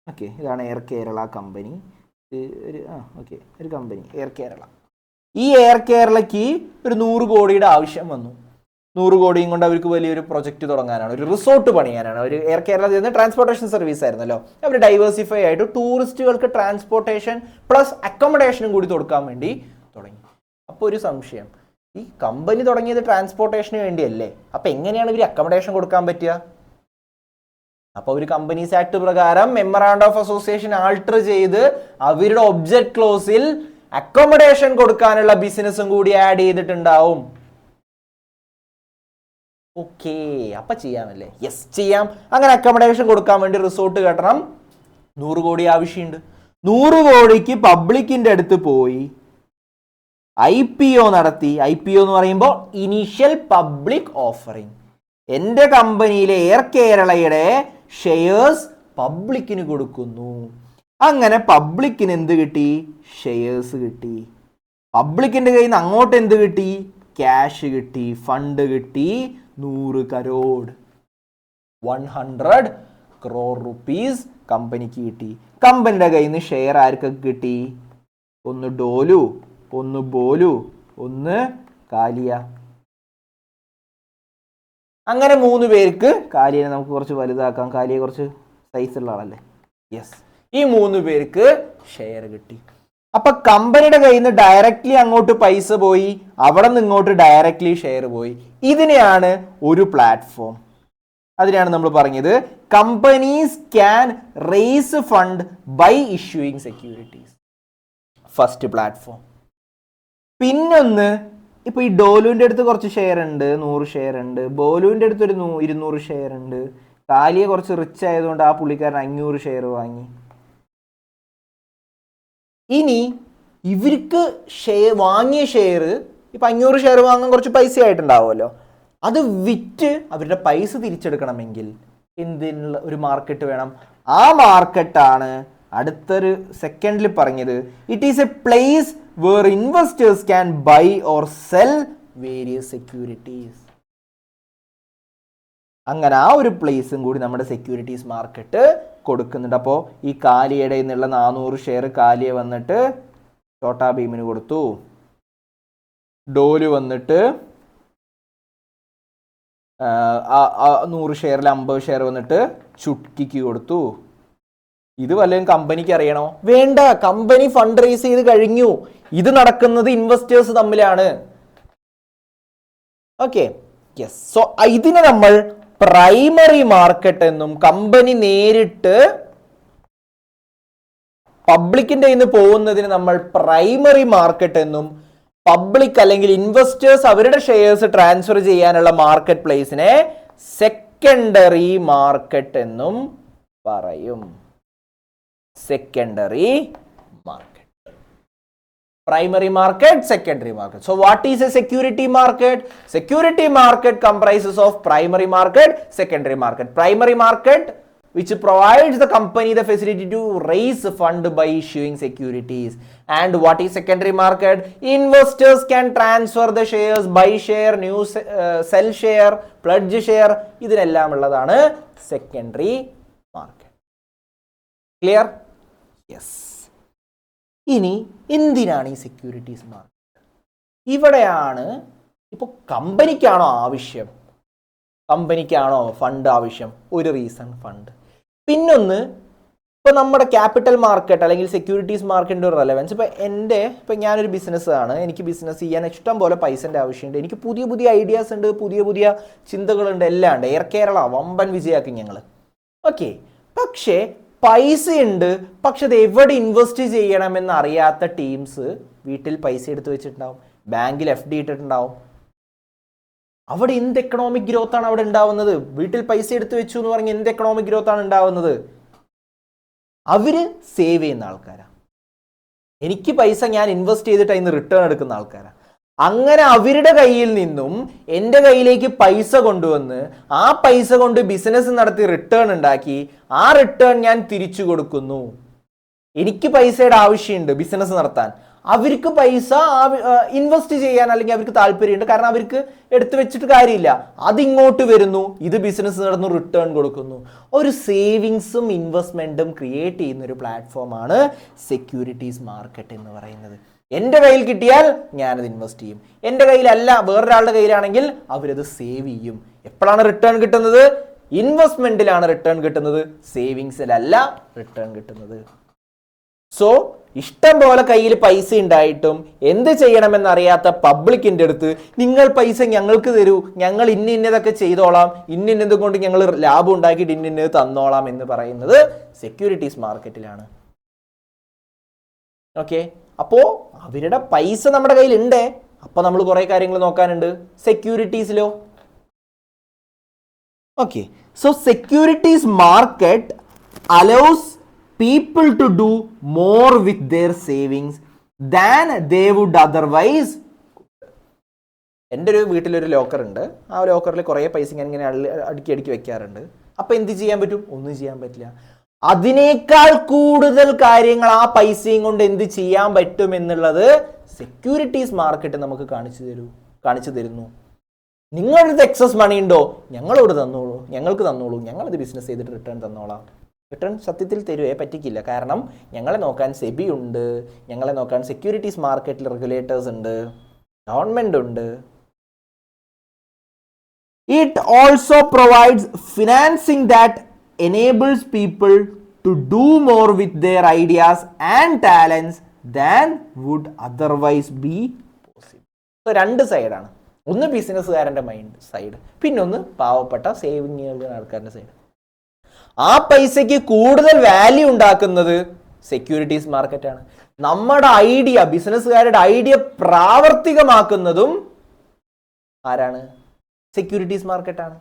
ഓക്കെ, ഇതാണ് എയർ കേരള കമ്പനി. ഒരു കമ്പനി എയർ കേരള. ഈ എയർ കേരളയ്ക്ക് ഒരു 100 കോടിയുടെ ആവശ്യം വന്നു. 100 കോടിയും കൊണ്ട് അവർക്ക് വലിയൊരു പ്രൊജക്റ്റ് തുടങ്ങാനാണ്, ഒരു റിസോർട്ട് പണിയാനാണ്. ഒരു എയർ കേരള ചെയ്യുന്ന ട്രാൻസ്പോർട്ടേഷൻ സർവീസ് ആയിരുന്നല്ലോ. അവർ ഡൈവേഴ്സിഫൈ ആയിട്ട് ടൂറിസ്റ്റുകൾക്ക് ട്രാൻസ്പോർട്ടേഷൻ പ്ലസ് അക്കോമഡേഷനും കൂടി കൊടുക്കാൻ വേണ്ടി തുടങ്ങി. അപ്പോൾ ഒരു സംശയം, ഈ കമ്പനി തുടങ്ങിയത് ട്രാൻസ്പോർട്ടേഷന് വേണ്ടിയല്ലേ, അപ്പം എങ്ങനെയാണ് ഇവർ അക്കോമഡേഷൻ കൊടുക്കാൻ പറ്റുക? അപ്പോൾ ഒരു കമ്പനീസ് ആക്ട് പ്രകാരം മെമ്മറാണ്ടം ഓഫ് അസോസിയേഷൻ ആൾട്ടർ ചെയ്ത് അവരുടെ ഒബ്ജക്ട് ക്ലോസിൽ അക്കോമഡേഷൻ കൊടുക്കാനുള്ള ബിസിനസ്സും കൂടി ആഡ് ചെയ്തിട്ടുണ്ടാവും. ഓക്കെ, അപ്പൊ ചെയ്യാമല്ലേ? യെസ്, ചെയ്യാം. അങ്ങനെ അക്കോമഡേഷൻ കൊടുക്കാൻ വേണ്ടി റിസോർട്ട് കെട്ടണം, 100 കോടി ആവശ്യമുണ്ട്. 100 കോടിക്ക് പബ്ലിക്കിന്റെ അടുത്ത് പോയി IPO നടത്തി. IPO എന്ന് പറയുമ്പോൾ ഇനീഷ്യൽ പബ്ലിക് ഓഫറിംഗ്. എൻ്റെ കമ്പനിയിലെ എയർ കേരളയുടെ ഷെയർസ് പബ്ലിക്കിന് കൊടുക്കുന്നു. അങ്ങനെ പബ്ലിക്കിന് എന്ത് കിട്ടി? ഷെയർസ് കിട്ടി. പബ്ലിക്കിന്റെ കയ്യിൽ നിന്ന് അങ്ങോട്ട് എന്ത് കിട്ടി? ക്യാഷ് കിട്ടി, ഫണ്ട് കിട്ടി. 100 കരോട്, 100 crore rupees കമ്പനിക്ക് കിട്ടി. കമ്പനിയുടെ കയ്യിൽ നിന്ന് ഷെയർ ആർക്കൊക്കെ കിട്ടി? ഒന്ന് ഡോലു, ഒന്ന് ബോലു, ഒന്ന് കാലിയ. അങ്ങനെ 3 പേർക്ക്, കാലിയനെ നമുക്ക് കുറച്ച് വലുതാക്കാം, കാലിയ കുറച്ച് സൈസ് ഉള്ള ആളല്ലേ, യെസ്, ഈ 3 പേർക്ക് ഷെയർ കിട്ടി. അപ്പൊ കമ്പനിയുടെ കയ്യിൽ നിന്ന് ഡയറക്റ്റ്ലി അങ്ങോട്ട് പൈസ പോയി, അവിടെ നിന്ന് ഇങ്ങോട്ട് ഡയറക്റ്റ്ലി ഷെയർ പോയി. ഇതിനെയാണ് ഒരു പ്ലാറ്റ്ഫോം, അതിനെയാണ് നമ്മൾ പറഞ്ഞത് companies can raise fund by issuing securities. First platform. പിന്നൊന്ന്, ഇപ്പൊ ഈ ഡോലുവിന്റെ അടുത്ത് കുറച്ച് ഷെയർ ഉണ്ട്, 100 ഷെയർ ഉണ്ട്. ബോലുവിന്റെ അടുത്ത് ഒരു 200 ഷെയർ ഉണ്ട്. കാലിയ കുറച്ച് റിച്ച് ആയതുകൊണ്ട് ആ പുള്ളിക്കാരൻ 500 ഷെയർ വാങ്ങി. ഇനി ഇവർക്ക് വാങ്ങിയ ഷെയർ, ഇപ്പൊ 500 ഷെയർ വാങ്ങാൻ കുറച്ച് പൈസ ആയിട്ടുണ്ടാവുമല്ലോ, അത് വിറ്റ് അവരുടെ പൈസ തിരിച്ചെടുക്കണമെങ്കിൽ എന്തിനുള്ള ഒരു മാർക്കറ്റ് വേണം. ആ മാർക്കറ്റാണ് അടുത്തൊരു സെക്കൻഡിൽ പറഞ്ഞത്. It is a place where investors can buy or sell various securities. അങ്ങനെ ആ ഒരു പ്ലേസും കൂടി നമ്മുടെ സെക്യൂരിറ്റീസ് മാർക്കറ്റ് കൊടുക്കുന്നുണ്ട്. അപ്പോൾ ഈ കാലിയയുടെ നിന്നുള്ള 400 ഷെയർ കാലിയ വന്നിട്ട് ചോട്ടാ ഭീമിന് കൊടുത്തു. ഡോല് വന്നിട്ട് 100 ഷെയറിൽ 50 ഷെയർ വന്നിട്ട് ചുട്കിക്ക് കൊടുത്തു. ഇത് വല്ലതും കമ്പനിക്ക് അറിയണോ? വേണ്ട. കമ്പനി ഫണ്ട് റേസ് ചെയ്ത് കഴിഞ്ഞു. ഇത് നടക്കുന്നത് ഇൻവെസ്റ്റേഴ്സ് തമ്മിലാണ്. Okay, yes. സോ ഇതിനെ നമ്മൾ പ്രൈമറി മാർക്കറ്റ് എന്നും, കമ്പനി നേരിട്ട് പബ്ലിക്കിന്റെ കയ്യിൽ നിന്ന് പോകുന്നതിന് നമ്മൾ പ്രൈമറി മാർക്കറ്റ് എന്നും, പബ്ലിക് അല്ലെങ്കിൽ ഇൻവെസ്റ്റേഴ്സ് അവരുടെ ഷെയർസ് ട്രാൻസ്ഫർ ചെയ്യാനുള്ള മാർക്കറ്റ് പ്ലേസിനെ സെക്കൻഡറി മാർക്കറ്റ് എന്നും പറയും. Secondary market. Primary market, secondary market. So what is a security market? Security market comprises of primary market, secondary market. Primary market, which provides the company the facility to raise fund by issuing securities. And what is secondary market? Investors can transfer the shares, buy share, new sell share, pledge share. ഇതിനെല്ലാം ഉള്ളതാണ് secondary market. Clear? Yes. ഇനി എന്തിനാണ് ഈ securities market? ഇവിടെയാണ് ഇപ്പോൾ കമ്പനിക്കാണോ ആവശ്യം, കമ്പനിക്കാണോ fund ആവശ്യം? ഒരു റീസൺ ഫണ്ട്. പിന്നൊന്ന്, ഇപ്പോൾ നമ്മുടെ ക്യാപിറ്റൽ മാർക്കറ്റ് അല്ലെങ്കിൽ സെക്യൂരിറ്റീസ് മാർക്കറ്റിൻ്റെ ഒരു റെലവൻസ്. ഇപ്പോൾ ഞാനൊരു ബിസിനസ്സാണ്, എനിക്ക് ബിസിനസ് ചെയ്യാൻ ഇഷ്ടം പോലെ പൈസൻ്റെ ആവശ്യമുണ്ട്, എനിക്ക് പുതിയ പുതിയ ഐഡിയാസ് ഉണ്ട്, പുതിയ പുതിയ ചിന്തകളുണ്ട്, എല്ലാം ഉണ്ട്. എയർ കേരള വമ്പൻ വിജയമാക്കി ഞങ്ങൾ. ഓക്കെ, പക്ഷേ പൈസ ഉണ്ട്, പക്ഷെ അത് എവിടെ ഇൻവെസ്റ്റ് ചെയ്യണമെന്ന് അറിയാത്ത ടീംസ് വീട്ടിൽ പൈസ എടുത്ത് വെച്ചിട്ടുണ്ടാവും, ബാങ്കിൽ FD ഇട്ടിട്ടുണ്ടാവും. അവിടെ എന്ത് എക്കണോമിക് ഗ്രോത്ത് ആണ് അവിടെ ഉണ്ടാവുന്നത്? വീട്ടിൽ പൈസ എടുത്ത് വെച്ചു എന്ന് പറഞ്ഞ് എന്ത് എക്കണോമിക് ഗ്രോത്ത് ആണ് ഉണ്ടാവുന്നത്? അവര് സേവ് ചെയ്യുന്ന ആൾക്കാരാണ്. എനിക്ക് പൈസ ഞാൻ ഇൻവെസ്റ്റ് ചെയ്തിട്ട് അതിന് റിട്ടേൺ എടുക്കുന്ന ആൾക്കാരാണ്. അങ്ങനെ അവരുടെ കയ്യിൽ നിന്നും എൻ്റെ കയ്യിലേക്ക് പൈസ കൊണ്ടുവന്ന് ആ പൈസ കൊണ്ട് ബിസിനസ് നടത്തി റിട്ടേൺ ഉണ്ടാക്കി ആ റിട്ടേൺ ഞാൻ തിരിച്ചു കൊടുക്കുന്നു. എനിക്ക് പൈസയുടെ ആവശ്യമുണ്ട് ബിസിനസ് നടത്താൻ, അവർക്ക് പൈസ ഇൻവെസ്റ്റ് ചെയ്യാൻ അല്ലെങ്കിൽ അവർക്ക് താല്പര്യമുണ്ട്, കാരണം അവർക്ക് എടുത്തു വെച്ചിട്ട് കാര്യമില്ല, അതിങ്ങോട്ട് വരുന്നു, ഇത് ബിസിനസ് നടന്നു റിട്ടേൺ കൊടുക്കുന്നു. ഒരു സേവിങ്സും ഇൻവെസ്റ്റ്മെൻറ്റും ക്രിയേറ്റ് ചെയ്യുന്ന ഒരു പ്ലാറ്റ്ഫോമാണ് സെക്യൂരിറ്റീസ് മാർക്കറ്റ് എന്ന് പറയുന്നത്. എൻ്റെ കയ്യിൽ കിട്ടിയാൽ ഞാനത് ഇൻവെസ്റ്റ് ചെയ്യും, എൻ്റെ കയ്യിലല്ല വേറൊരാളുടെ കയ്യിലാണെങ്കിൽ അവരത് സേവ് ചെയ്യും. എപ്പോഴാണ് റിട്ടേൺ കിട്ടുന്നത്? ഇൻവെസ്റ്റ്മെൻറ്റിലാണ് റിട്ടേൺ കിട്ടുന്നത്, സേവിങ്സിലല്ല റിട്ടേൺ കിട്ടുന്നത്. സോ ഇഷ്ടം പോലെ കയ്യിൽ പൈസ ഉണ്ടായിട്ടും എന്ത് ചെയ്യണമെന്നറിയാത്ത പബ്ലിക്കിൻ്റെ അടുത്ത് നിങ്ങൾ പൈസ ഞങ്ങൾക്ക് തരൂ, ഞങ്ങൾ ഇന്നതൊക്കെ ചെയ്തോളാം, ഇന്നതും കൊണ്ട് ഞങ്ങൾ ലാഭം ഉണ്ടാക്കിയിട്ട് ഇന്നത് തന്നോളാം എന്ന് പറയുന്നത് സെക്യൂരിറ്റീസ് മാർക്കറ്റിലാണ്. ഓക്കെ, അപ്പോൾ അവരുടെ പൈസ നമ്മുടെ കയ്യിലുണ്ട്, അപ്പോൾ നമ്മൾ കുറേ കാര്യങ്ങൾ നോക്കാനുണ്ട് സെക്യൂരിറ്റീസിലോ. Okay, so securities market allows people to do more with their savings than they would otherwise. എൻ്റെ ഒരു വീട്ടിലൊരു ലോക്കർ ഉണ്ട്, ആ ലോക്കറിൽ കുറേ പൈസ ഞാൻ ഇങ്ങനെ അടുക്കി വെക്കാറുണ്ട്. അപ്പോൾ എന്ത് ചെയ്യാൻ പറ്റും? ഒന്നും ചെയ്യാൻ പറ്റില്ല. അതിനേക്കാൾ കൂടുതൽ കാര്യങ്ങൾ ആ പൈസയും കൊണ്ട് എന്ത് ചെയ്യാൻ പറ്റും എന്നുള്ളത് സെക്യൂരിറ്റീസ് മാർക്കറ്റ് നമുക്ക് കാണിച്ചു തരുന്നു. നിങ്ങളുടെ എക്സസ് മണി ഉണ്ടോ? ഞങ്ങളോട് തന്നോളൂ, ഞങ്ങൾക്ക് തന്നോളൂ, ഞങ്ങളത് ബിസിനസ് ചെയ്തിട്ട് റിട്ടേൺ തന്നോളാം. റിട്ടേൺ സത്യത്തിൽ തരുവേ പറ്റിക്കില്ല, കാരണം ഞങ്ങളെ നോക്കാൻ സെബി ഉണ്ട്, ഞങ്ങളെ നോക്കാൻ സെക്യൂരിറ്റീസ് മാർക്കറ്റിൽ റെഗുലേറ്റേഴ്സ് ഉണ്ട്, ഗവൺമെന്റ് ഉണ്ട്. It also provides financing that enables people to do more with their ideas and talents than would otherwise be possible. So രണ്ട് സൈഡാണ്, ഒന്ന് ബിസിനസ്സുകാരൻ്റെ മൈൻഡ് സൈഡ്, പിന്നൊന്ന് പാവപ്പെട്ട സേവിങ് ചെയ്യുന്ന ആൾക്കാരുടെ സൈഡ്. ആ പൈസയ്ക്ക് കൂടുതൽ വാല്യൂ ഉണ്ടാക്കുന്നത് സെക്യൂരിറ്റീസ് മാർക്കറ്റാണ്. നമ്മുടെ ഐഡിയ, ബിസിനസ്സുകാരുടെ ഐഡിയ പ്രാവർത്തികമാക്കുന്നതും ആരാണ്? സെക്യൂരിറ്റീസ് മാർക്കറ്റാണ്.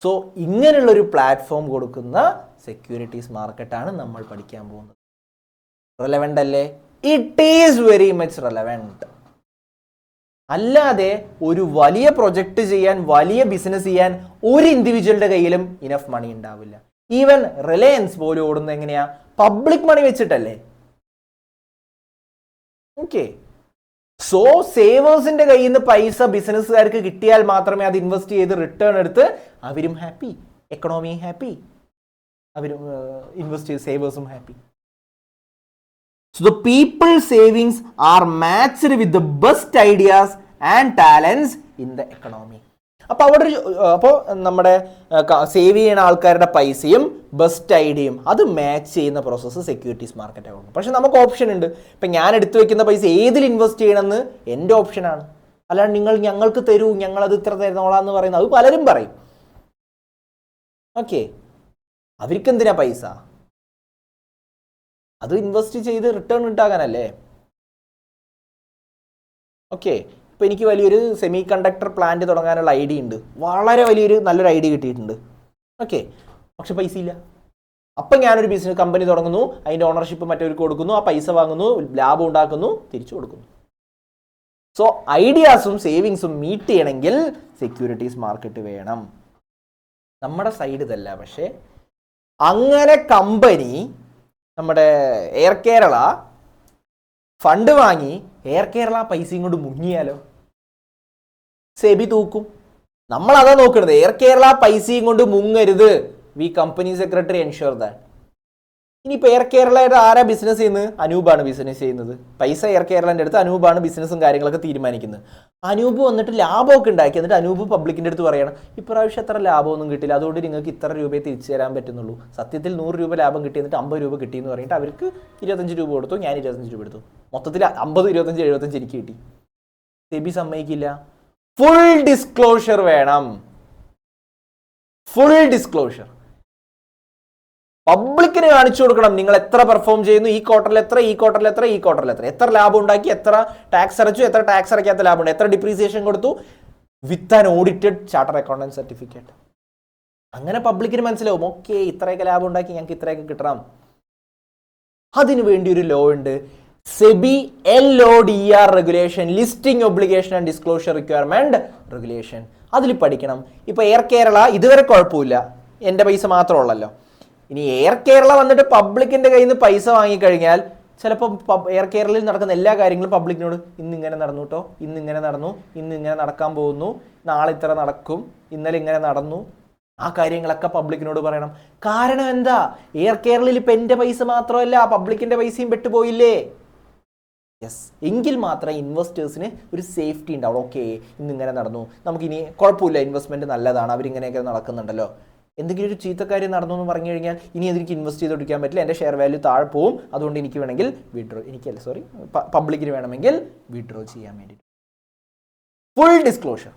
സോ ഇങ്ങനെയുള്ളൊരു പ്ലാറ്റ്ഫോം കൊടുക്കുന്ന സെക്യൂരിറ്റീസ് മാർക്കറ്റാണ് നമ്മൾ പഠിക്കാൻ പോകുന്നത്. റെലവൻ്റ് അല്ലേ? It is very much relevant. അല്ലാതെ ഒരു വലിയ പ്രൊജക്റ്റ് ചെയ്യാൻ, വലിയ ബിസിനസ് ചെയ്യാൻ ഒരു ഇൻഡിവിജ്വലിന്റെ കയ്യിലും ഇനഫ് മണി ഉണ്ടാവില്ല. ഈവൻ റിലയൻസ് പോലും ഓടുന്നത് എങ്ങനെയാ? പബ്ലിക് മണി വെച്ചിട്ടല്ലേ. ഓക്കെ, സോ സേവേഴ്സിന്റെ കയ്യിൽ നിന്ന് പൈസ ബിസിനസ്സുകാർക്ക് കിട്ടിയാൽ മാത്രമേ അത് ഇൻവെസ്റ്റ് ചെയ്ത് റിട്ടേൺ എടുത്ത് അവരും ഹാപ്പി, എക്കണോമിയും ഹാപ്പി, അവരും ഇൻവെസ്റ്റ് ചെയ്ത് സേവേഴ്സും happy. So the people's savings are matched with the best ideas and talents in the economy. അപ്പോൾ നമ്മുടെ സേവ് ചെയ്യുന്ന ആൾക്കാരുടെ പൈസയും ബെസ്റ്റ് ഐഡിയയും അത് മാച്ച് ചെയ്യുന്ന പ്രോസസ്സ് സെക്യൂരിറ്റീസ് മാർക്കറ്റ് ആകും. പക്ഷെ നമുക്ക് ഓപ്ഷൻ ഉണ്ട്. ഇപ്പം ഞാൻ എടുത്തു വെക്കുന്ന പൈസ ഏതിൽ ഇൻവെസ്റ്റ് ചെയ്യണമെന്ന് എൻ്റെ ഓപ്ഷനാണ്. അല്ലാണ്ട് നിങ്ങൾ ഞങ്ങൾക്ക് തരൂ, ഞങ്ങളത് ഇത്ര തരുന്നോളാം എന്ന് പറയുന്നത് അത് പലരും പറയും. ഓക്കെ, അവർക്ക് എന്തിനാ പൈസ? അത് ഇൻവെസ്റ്റ് ചെയ്ത് റിട്ടേൺ ഉണ്ടാകാനല്ലേ. ഓക്കെ, ഇപ്പോൾ എനിക്ക് വലിയൊരു സെമി കണ്ടക്ടർ പ്ലാന്റ് തുടങ്ങാനുള്ള ഐഡിയ ഉണ്ട്, വളരെ വലിയൊരു നല്ലൊരു ഐഡിയ കിട്ടിയിട്ടുണ്ട്. ഓക്കെ, പക്ഷെ പൈസ ഇല്ല. അപ്പം ഞാനൊരു ബിസിനസ് കമ്പനി തുടങ്ങുന്നു, അതിൻ്റെ ഓണർഷിപ്പ് മറ്റവർക്ക് കൊടുക്കുന്നു, ആ പൈസ വാങ്ങുന്നു, ലാഭം ഉണ്ടാക്കുന്നു, തിരിച്ചു കൊടുക്കുന്നു. സോ ഐഡിയാസും സേവിങ്സും മീറ്റ് ചെയ്യണമെങ്കിൽ സെക്യൂരിറ്റീസ് മാർക്കറ്റ് വേണം. നമ്മുടെ സൈഡ് ഇതല്ല, പക്ഷേ അങ്ങനെ കമ്പനി നമ്മുടെ എയർ കേരള ഫണ്ട് വാങ്ങി എയർ കേരള പൈസയും കൊണ്ട് മുങ്ങിയാലോ? സെബി തൂക്കും. നമ്മളതാ നോക്കുന്നത്. എയർ കേരള പൈസയും കൊണ്ട് മുങ്ങരുത്. We company secretary ensure that. ഇനിയിപ്പോൾ എയർ കേരളയുടെ ആരാ ബിസിനസ് ചെയ്യുന്നത്? അനൂപാണ് ബിസിനസ് ചെയ്യുന്നത്. പൈസ എയർ കേരളൻ്റെ അടുത്ത് അനൂപാണ് ബിസിനസ്സും കാര്യങ്ങളൊക്കെ തീരുമാനിക്കുന്നത്. അനൂപ് വന്നിട്ട് ലാഭമൊക്കെ ഉണ്ടാക്കി, എന്നിട്ട് അനൂപ് പബ്ലിക്കിൻ്റെ അടുത്ത് പറയണം, ഇപ്രാവശ്യം അത്ര ലാഭമൊന്നും കിട്ടില്ല, അതുകൊണ്ട് നിങ്ങൾക്ക് ഇത്ര രൂപയെ തിരിച്ചു തരാൻ പറ്റുന്നുള്ളൂ. സത്യത്തിൽ 100 രൂപ ലാഭം കിട്ടി, എന്നിട്ട് 50 രൂപ കിട്ടിയെന്ന് പറഞ്ഞിട്ട് അവർക്ക് 25 രൂപ കൊടുത്തു, ഞാൻ 25 രൂപ എടുത്തു. മൊത്തത്തിൽ 50, 25, 75 എനിക്ക് കിട്ടി. സെബി സമ്മതിക്കില്ല. ഫുൾ ഡിസ്ക്ലോഷർ വേണം. ഫുൾ ഡിസ്ക്ലോഷർ പബ്ലിക്കിന് കാണിച്ചു കൊടുക്കണം. നിങ്ങൾ എത്ര പെർഫോം ചെയ്യുന്നു, ഈ ക്വാർട്ടറിൽ എത്ര, ഈ ക്വാർട്ടറിൽ എത്ര, ഈ ക്വാർട്ടറിൽ എത്ര, എത്ര ലാഭം ഉണ്ടാക്കി, എത്ര ടാക്സ് അടച്ചു, എത്ര ടാക്സ് അടയ്ക്കാത്ത ലാഭം ഉണ്ട്, എത്ര ഡിപ്രീസിയേഷൻ കൊടുത്തു, with an audited charter accountant certificate. അങ്ങനെ പബ്ലിക്കിന് മനസ്സിലാവും, ഓക്കെ ഇത്രയൊക്കെ ലാഭം ഉണ്ടാക്കി ഞങ്ങൾക്ക് ഇത്രയൊക്കെ കിട്ടണം. അതിനു വേണ്ടി ഒരു ലോ ഉണ്ട്, SEBI LODR regulation, listing obligation and disclosure requirement regulation. അതിൽ പഠിക്കണം. ഇപ്പൊ എയർ കേരള ഇതുവരെ കുഴപ്പമില്ല, എൻ്റെ പൈസ മാത്രമുള്ളല്ലോ. ഇനി എയർ കേരള വന്നിട്ട് പബ്ലിക്കിന്റെ കയ്യിൽ നിന്ന് പൈസ വാങ്ങിക്കഴിഞ്ഞാൽ ചിലപ്പോൾ എയർ കേരളയിൽ നടക്കുന്ന എല്ലാ കാര്യങ്ങളും പബ്ലിക്കിനോട് ഇന്നിങ്ങനെ നടന്നു കേട്ടോ, ഇന്നിങ്ങനെ നടന്നു, ഇന്നിങ്ങനെ നടക്കാൻ പോകുന്നു, നാളെ ഇത്ര നടക്കും, ഇന്നലെ ഇങ്ങനെ നടന്നു, ആ കാര്യങ്ങളൊക്കെ പബ്ലിക്കിനോട് പറയണം. കാരണം എന്താ? എയർ കേരളയിൽ ഇപ്പം എൻ്റെ പൈസ മാത്രമല്ല, പബ്ലിക്കിന്റെ പൈസയും പെട്ടുപോയില്ലേ? യെസ്, എങ്കിൽ മാത്രമേ ഇൻവെസ്റ്റേഴ്സിന് ഒരു സേഫ്റ്റി ഉണ്ടാവും. ഓക്കെ ഇന്നിങ്ങനെ നടന്നു, നമുക്കിനി കുഴപ്പമില്ല, ഇൻവെസ്റ്റ്മെന്റ് നല്ലതാണ്, അവരിങ്ങനെയൊക്കെ നടക്കുന്നുണ്ടല്ലോ. എന്തെങ്കിലും ഒരു ചീത്തക്കാര്യം നടന്നു എന്ന് പറഞ്ഞു കഴിഞ്ഞാൽ ഇനി അതെനിക്ക് ഇൻവെസ്റ്റ് ചെയ്തുകൊടുക്കാൻ പറ്റില്ല, എൻ്റെ ഷെയർ വാല്യൂ താഴെ പോവും, അതുകൊണ്ട് എനിക്ക് വേണമെങ്കിൽ പബ്ലിക്കിന് വേണമെങ്കിൽ വിഡ്രോ ചെയ്യാൻ വേണ്ടി. Full disclosure,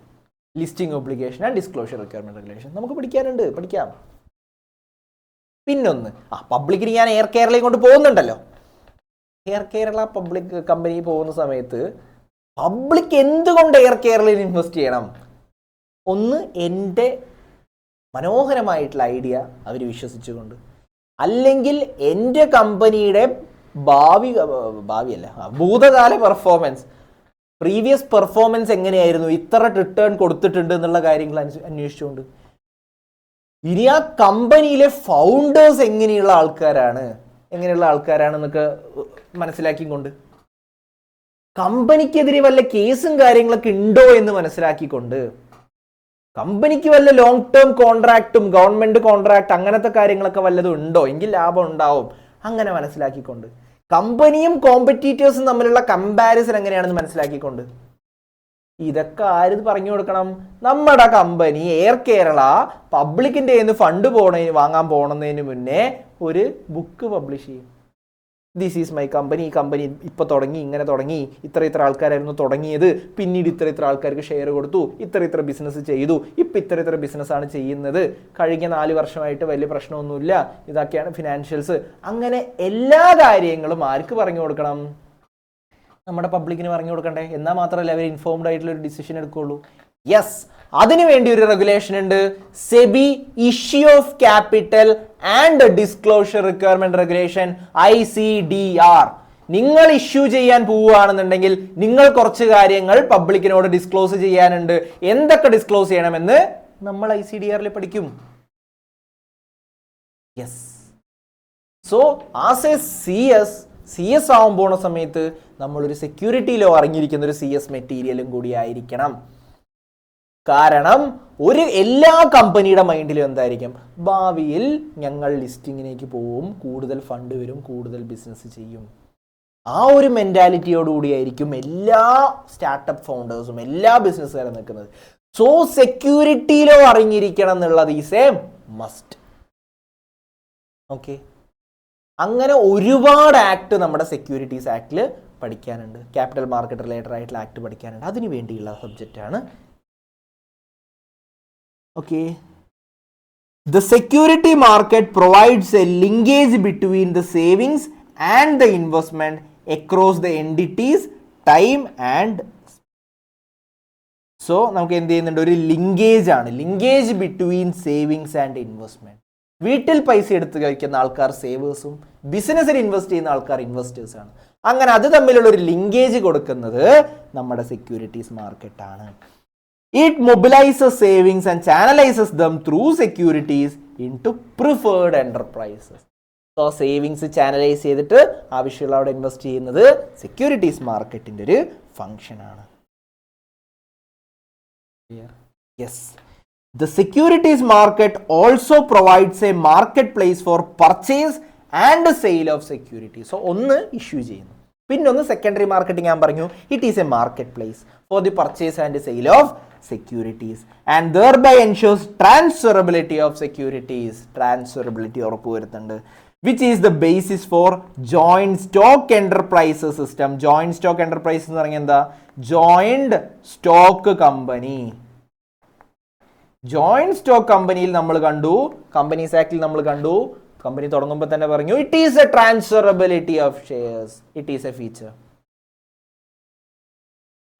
listing obligation and disclosure requirement regulation നമുക്ക് പഠിക്കാം. പിന്നൊന്ന്, പബ്ലിക്കിന് ഞാൻ എയർ കേരളയും കൊണ്ട് പോകുന്നുണ്ടല്ലോ. എയർ കേരള പബ്ലിക് കമ്പനി പോകുന്ന സമയത്ത് പബ്ലിക് എന്തുകൊണ്ട് എയർ കേരളയിൽ ഇൻവെസ്റ്റ് ചെയ്യണം? ഒന്ന്, എൻ്റെ മനോഹരമായിട്ടുള്ള ഐഡിയ അവർ വിശ്വസിച്ചുകൊണ്ട്, അല്ലെങ്കിൽ എൻ്റെ കമ്പനിയുടെ ഭാവിയല്ല ഭൂതകാല പെർഫോമൻസ്, പ്രീവിയസ് പെർഫോമൻസ് എങ്ങനെയായിരുന്നു, ഇത്ര റിട്ടേൺ കൊടുത്തിട്ടുണ്ട് എന്നുള്ള കാര്യങ്ങൾ അന്വേഷിച്ചുകൊണ്ട്, ഇനി ആ കമ്പനിയിലെ ഫൗണ്ടേഴ്സ് എങ്ങനെയുള്ള ആൾക്കാരാണെന്നൊക്കെ മനസ്സിലാക്കിക്കൊണ്ട്, കമ്പനിക്കെതിരെ വല്ല കേസും കാര്യങ്ങളൊക്കെ ഉണ്ടോ എന്ന് മനസ്സിലാക്കിക്കൊണ്ട്, കമ്പനിക്ക് വല്ല ലോങ് ടേം കോൺട്രാക്റ്റും ഗവൺമെന്റ് കോൺട്രാക്ട് അങ്ങനത്തെ കാര്യങ്ങളൊക്കെ വല്ലതും ഉണ്ടോ, എങ്കിൽ ലാഭം ഉണ്ടാവും, അങ്ങനെ മനസ്സിലാക്കിക്കൊണ്ട്, കമ്പനിയും കോമ്പറ്റീറ്റേഴ്സും തമ്മിലുള്ള കമ്പാരിസൺ എങ്ങനെയാണെന്ന് മനസ്സിലാക്കിക്കൊണ്ട്, ഇതൊക്കെ ആര് പറഞ്ഞു കൊടുക്കണം? നമ്മുടെ കമ്പനി എയർ കേരള പബ്ലിക്കിന്റെ കയ്യിൽ നിന്ന് ഫണ്ട് വാങ്ങാൻ പോണതിന് മുന്നേ ഒരു ബുക്ക് പബ്ലിഷ് ചെയ്യും. ദിസ് ഈസ് മൈ കമ്പനി, ഈ കമ്പനി ഇപ്പോൾ തുടങ്ങി, ഇങ്ങനെ തുടങ്ങി, ഇത്ര ആൾക്കാരായിരുന്നു തുടങ്ങിയത്, പിന്നീട് ഇത്ര ആൾക്കാർക്ക് ഷെയർ കൊടുത്തു, ഇത്ര ബിസിനസ് ചെയ്തു, ഇപ്പം ഇത്ര ബിസിനസ്സാണ് ചെയ്യുന്നത്, കഴിഞ്ഞ 4 വർഷമായിട്ട് വലിയ പ്രശ്നമൊന്നുമില്ല, ഇതൊക്കെയാണ് ഫിനാൻഷ്യൽസ്. അങ്ങനെ എല്ലാ കാര്യങ്ങളും ആർക്ക് പറഞ്ഞു കൊടുക്കണം? നമ്മുടെ പബ്ലിക്കിന് പറഞ്ഞു കൊടുക്കണ്ടേ? എന്നാൽ മാത്രമല്ല അവർ ഇൻഫോംഡ് ആയിട്ടുള്ള ഒരു ഡിസിഷൻ എടുക്കുകയുള്ളൂ. യെസ്, അതിനു വേണ്ടി ഒരു റെഗുലേഷൻ ഉണ്ട്, SEBI issue of capital and disclosure requirement regulation ICDR. നിങ്ങൾ ഇഷ്യൂ ചെയ്യാൻ പോവുകയാണെന്നുണ്ടെങ്കിൽ നിങ്ങൾ കുറച്ച് കാര്യങ്ങൾ പബ്ലിക്കിനോട് ഡിസ്ക്ലോസ് ചെയ്യാനുണ്ട്. എന്തൊക്കെ ഡിസ്ക്ലോസ് ചെയ്യണമെന്ന് നമ്മൾ ICDR പഠിക്കും. Yes, so as A CS ആവാൻ പോണ സമയത്ത് നമ്മളൊരു സെക്യൂരിറ്റി ലോ അറിഞ്ഞിരിക്കുന്ന ഒരു CS മെറ്റീരിയലും കൂടി ആയിരിക്കണം. കാരണം എല്ലാ കമ്പനിയുടെ മൈൻഡിലും എന്തായിരിക്കും? ഭാവിയിൽ ഞങ്ങൾ ലിസ്റ്റിങ്ങിലേക്ക് പോവും, കൂടുതൽ ഫണ്ട് വരും, കൂടുതൽ ബിസിനസ് ചെയ്യും. ആ ഒരു മെന്റാലിറ്റിയോടുകൂടിയായിരിക്കും എല്ലാ സ്റ്റാർട്ടപ്പ് ഫൗണ്ടേഴ്സും എല്ലാ ബിസിനസ്സുകാരും നിൽക്കുന്നത്. സോ സെക്യൂരിറ്റി ലോ അറിഞ്ഞിരിക്കണം എന്നുള്ളത് ഈസ് എ മസ്റ്റ്. ഓക്കെ, അങ്ങനെ ഒരുപാട് ആക്ട് നമ്മുടെ സെക്യൂരിറ്റീസ് ആക്ടിൽ പഠിക്കാനുണ്ട്. ക്യാപിറ്റൽ മാർക്കറ്റ് റിലേറ്റഡ് ആയിട്ടുള്ള ആക്ട് പഠിക്കാനുണ്ട്. അതിനു വേണ്ടിയുള്ള സബ്ജക്റ്റാണ്. Okay, the security market provides a linkage between the savings and the investment across the entities, time and so നമുക്ക് എന്ത് ചെയ്യുന്നുണ്ട്? ഒരു ലിങ്കേജ് ആണ്, linkage between savings and investment. വീട്ടിൽ പൈസ എടുത്ത് കഴിക്കുന്ന ആൾക്കാർ സേവേഴ്സും ബിസിനസ്സിൽ ഇൻവെസ്റ്റ് ചെയ്യുന്ന ആൾക്കാർ ഇൻവെസ്റ്റേഴ്സാണ്. അങ്ങനെ അത് തമ്മിലുള്ള ഒരു ലിങ്കേജ് കൊടുക്കുന്നത് നമ്മുടെ സെക്യൂരിറ്റീസ് മാർക്കറ്റാണ്. It mobilises savings and channelises them through securities into preferred enterprises. So savings channelise ചെയ്തിട്ട് ആവശ്യമുള്ള അവിടെ ഇൻവെസ്റ്റ് ചെയ്യുന്നത് സെക്യൂരിറ്റീസ് മാർക്കറ്റിന്റെ ഒരു ഫംഗ്ഷനാണ്. Yes, the securities market also provides a marketplace for purchase and sale of securities. So ഒന്ന് issue ചെയ്യുന്നു, പിന്നെ ഒന്ന് സെക്കൻഡറി മാർക്കറ്റിംഗ്. ഞാൻ പറഞ്ഞു it is a market place for the purchase and sale of securities and thereby ensures transferability of securities. transferability ഉറപ്പുവരുത്തുന്നുണ്ട്, which is the basis for joint stock enterprise system. joint stock enterprise എന്ന് പറഞ്ഞാൽ എന്താ? joint stock company. Joint stock കമ്പനിയിൽ നമ്മൾ കണ്ടു, companies ആക്ടിൽ നമ്മൾ കണ്ടു, company തുടങ്ങുമ്പോൾ തന്നെ പറഞ്ഞു it is A transferability of shares, it is A feature.